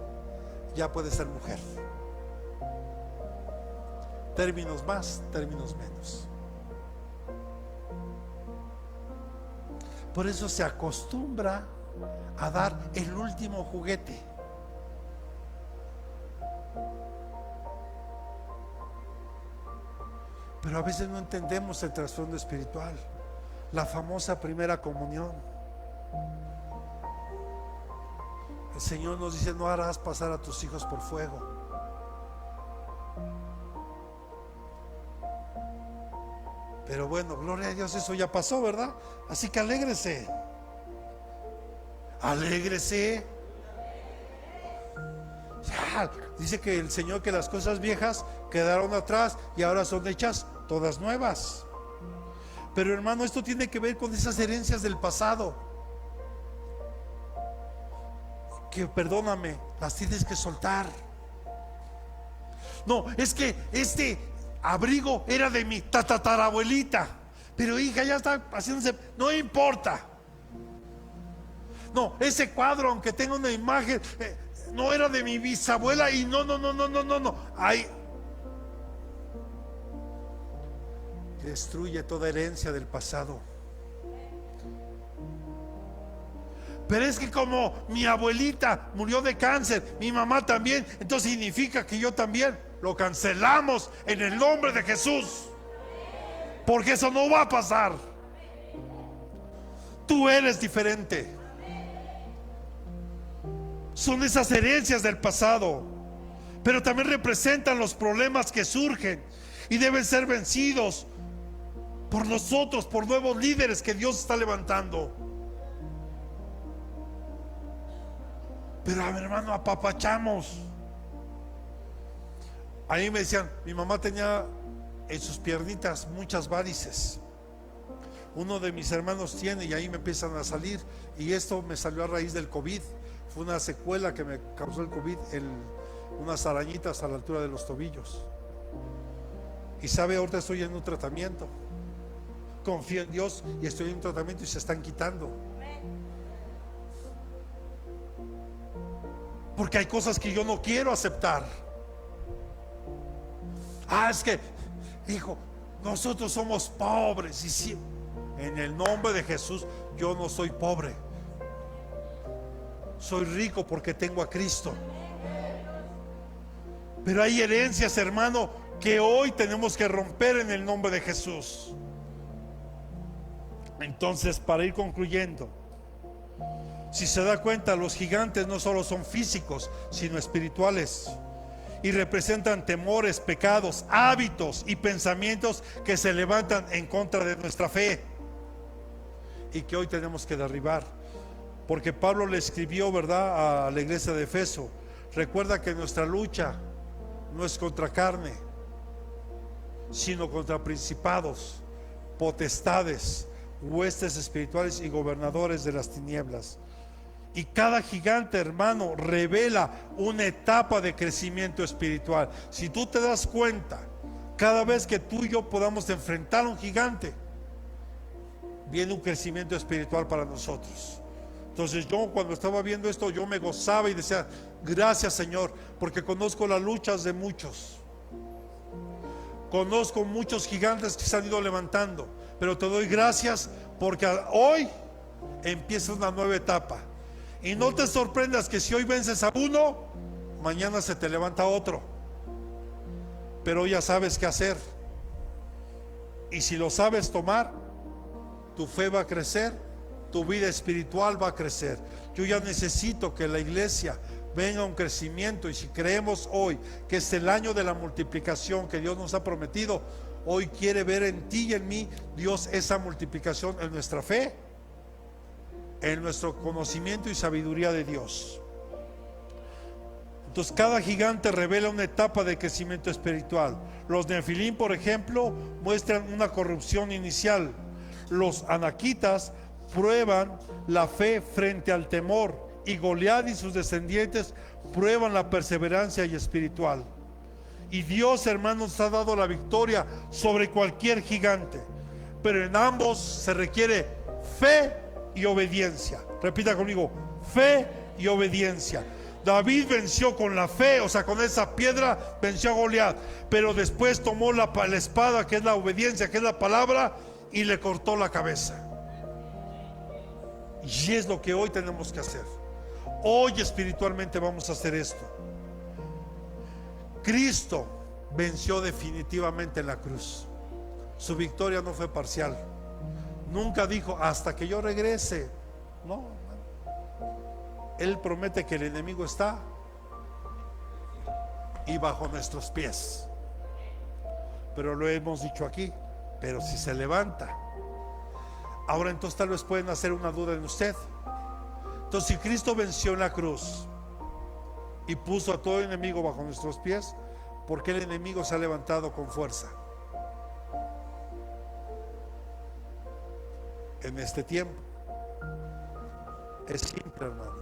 ya puede ser mujer. Términos más, términos menos. Por eso se acostumbra a dar el último juguete. Pero a veces no entendemos el trasfondo espiritual. La famosa primera comunión. El Señor nos dice: no harás pasar a tus hijos por fuego. Pero bueno, gloria a Dios, eso ya pasó, ¿verdad? Así que alégrese. Alégrese. Ya, dice que el Señor que las cosas viejas quedaron atrás y ahora son hechas todas nuevas. Pero hermano, esto tiene que ver con esas herencias del pasado, que perdóname, las tienes que soltar. No, es que este abrigo era de mi tatarabuelita, pero hija, ya está haciéndose, no importa. No, ese cuadro, aunque tenga una imagen, no era de mi bisabuela, y no. Ay, destruye toda herencia del pasado. Pero es que como mi abuelita murió de cáncer, mi mamá también, entonces significa que yo también. Lo cancelamos en el nombre de Jesús, porque eso no va a pasar. Tú eres diferente. Son esas herencias del pasado, pero también representan los problemas que surgen y deben ser vencidos por nosotros, por nuevos líderes que Dios está levantando. Pero a mi hermano, apapachamos. A mí me decían, mi mamá tenía en sus piernitas muchas varices. Uno de mis hermanos tiene, y ahí me empiezan a salir. Y esto me salió a raíz del COVID. Fue una secuela que me causó el COVID, unas arañitas a la altura de los tobillos. Y sabe, ahorita estoy en un tratamiento. Confío en Dios y estoy en un tratamiento y se están quitando. Porque hay cosas que yo no quiero aceptar. Es que, hijo, nosotros somos pobres. Y sí, en el nombre de Jesús, yo no soy pobre. Soy rico porque tengo a Cristo. Pero hay herencias, hermano, que hoy tenemos que romper en el nombre de Jesús. Entonces, para ir concluyendo, si se da cuenta, los gigantes no solo son físicos, sino espirituales. Y representan temores, pecados, hábitos y pensamientos que se levantan en contra de nuestra fe y que hoy tenemos que derribar. Porque Pablo le escribió, ¿verdad?, a la iglesia de Efeso: recuerda que nuestra lucha no es contra carne, sino contra principados, potestades, huestes espirituales y gobernadores de las tinieblas. Y cada gigante, hermano, revela una etapa de crecimiento espiritual. Si tú te das cuenta, cada vez que tú y yo podamos enfrentar a un gigante, viene un crecimiento espiritual para nosotros. Entonces yo, cuando estaba viendo esto, yo me gozaba y decía: gracias, Señor, porque conozco las luchas de muchos. Conozco muchos gigantes que se han ido levantando, pero te doy gracias porque hoy empieza una nueva etapa. Y no te sorprendas que si hoy vences a uno, mañana se te levanta otro. Pero ya sabes qué hacer. Y si lo sabes tomar, tu fe va a crecer, tu vida espiritual va a crecer. Yo ya necesito que la iglesia venga a un crecimiento. Y si creemos hoy que es el año de la multiplicación que Dios nos ha prometido, hoy quiere ver en ti y en mí, Dios, esa multiplicación en nuestra fe, en nuestro conocimiento y sabiduría de Dios. Entonces cada gigante revela una etapa de crecimiento espiritual. Los Nefilim, por ejemplo, muestran una corrupción inicial. Los anaquitas prueban la fe frente al temor, y Goliat y sus descendientes prueban la perseverancia y espiritual. Y Dios, hermanos, nos ha dado la victoria sobre cualquier gigante, pero en ambos se requiere fe y obediencia. Repita conmigo: fe y obediencia. David venció con la fe, o sea, con esa piedra venció a Goliat, pero después tomó la espada, que es la obediencia, que es la palabra, y le cortó la cabeza. Y es lo que hoy tenemos que hacer. Hoy espiritualmente vamos a hacer esto. Cristo venció definitivamente en la cruz. Su victoria no fue parcial. Nunca dijo hasta que yo regrese. No, Él promete que el enemigo está y bajo nuestros pies. Pero lo hemos dicho aquí. Pero si se levanta, ahora entonces tal vez pueden hacer una duda en usted. Entonces, si Cristo venció en la cruz y puso a todo el enemigo bajo nuestros pies, ¿por qué el enemigo se ha levantado con fuerza en este tiempo? Es simple, hermano.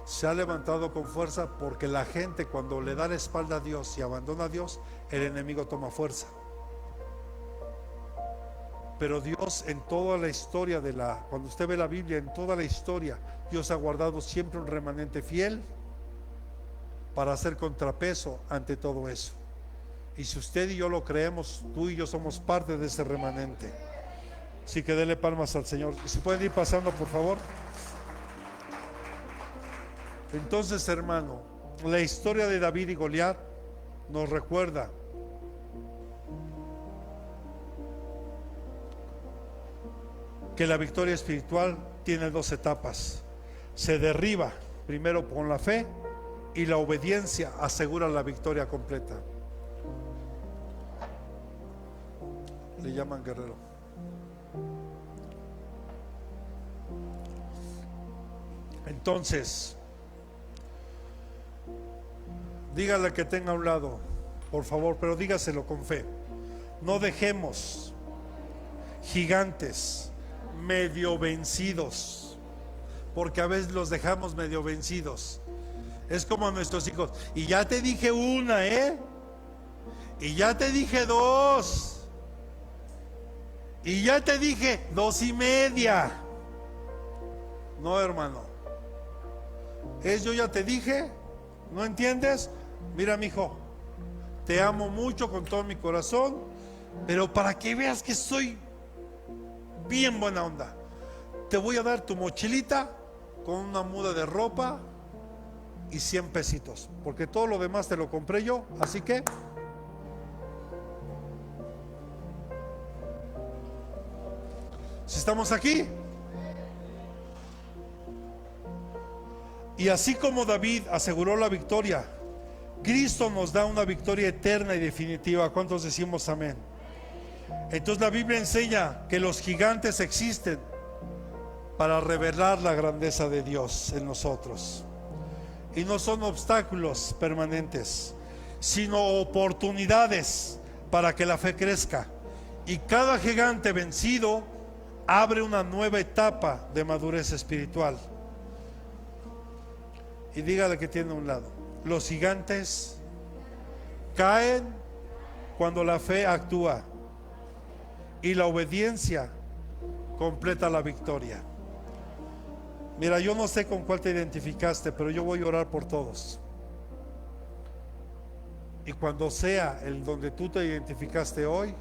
Se ha levantado con fuerza porque la gente, cuando le da la espalda a Dios y abandona a Dios, el enemigo toma fuerza. Pero Dios, en toda la historia cuando usted ve la Biblia, en toda la historia, Dios ha guardado siempre un remanente fiel para hacer contrapeso ante todo eso. Y si usted y yo lo creemos, tú y yo somos parte de ese remanente. Así que dele palmas al Señor. ¿Se pueden ir pasando, por favor? Entonces, hermano, la historia de David y Goliat nos recuerda que la victoria espiritual tiene dos etapas. Se derriba primero con la fe y la obediencia asegura la victoria completa. Le llaman guerrero. Entonces, dígale que tenga a un lado, por favor, pero dígaselo con fe. No dejemos gigantes medio vencidos, porque a veces los dejamos medio vencidos. Es como a nuestros hijos: y ya te dije una, y ya te dije dos, y ya te dije 2.5. No, hermano, yo ya te dije. ¿No entiendes? Mira, mijo, te amo mucho con todo mi corazón, pero para que veas que soy bien buena onda, te voy a dar tu mochilita con una muda de ropa y 100 pesitos, porque todo lo demás te lo compré yo. Así que si estamos aquí. Y así como David aseguró la victoria, Cristo nos da una victoria eterna y definitiva. ¿Cuántos decimos amén? Entonces la Biblia enseña que los gigantes existen para revelar la grandeza de Dios en nosotros. Y no son obstáculos permanentes, sino oportunidades para que la fe crezca. Y cada gigante vencido abre una nueva etapa de madurez espiritual. Y dígale que tiene a un lado: los gigantes caen cuando la fe actúa y la obediencia completa la victoria. Mira, yo no sé con cuál te identificaste, pero yo voy a orar por todos. Y cuando sea el donde tú te identificaste hoy,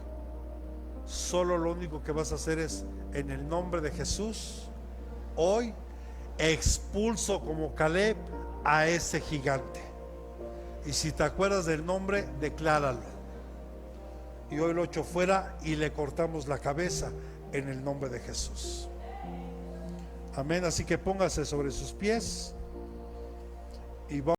solo lo único que vas a hacer es: en el nombre de Jesús, hoy expulso como Caleb a ese gigante. Y si te acuerdas del nombre, decláralo. Y hoy lo echo fuera y le cortamos la cabeza en el nombre de Jesús. Amén. Así que póngase sobre sus pies y vamos.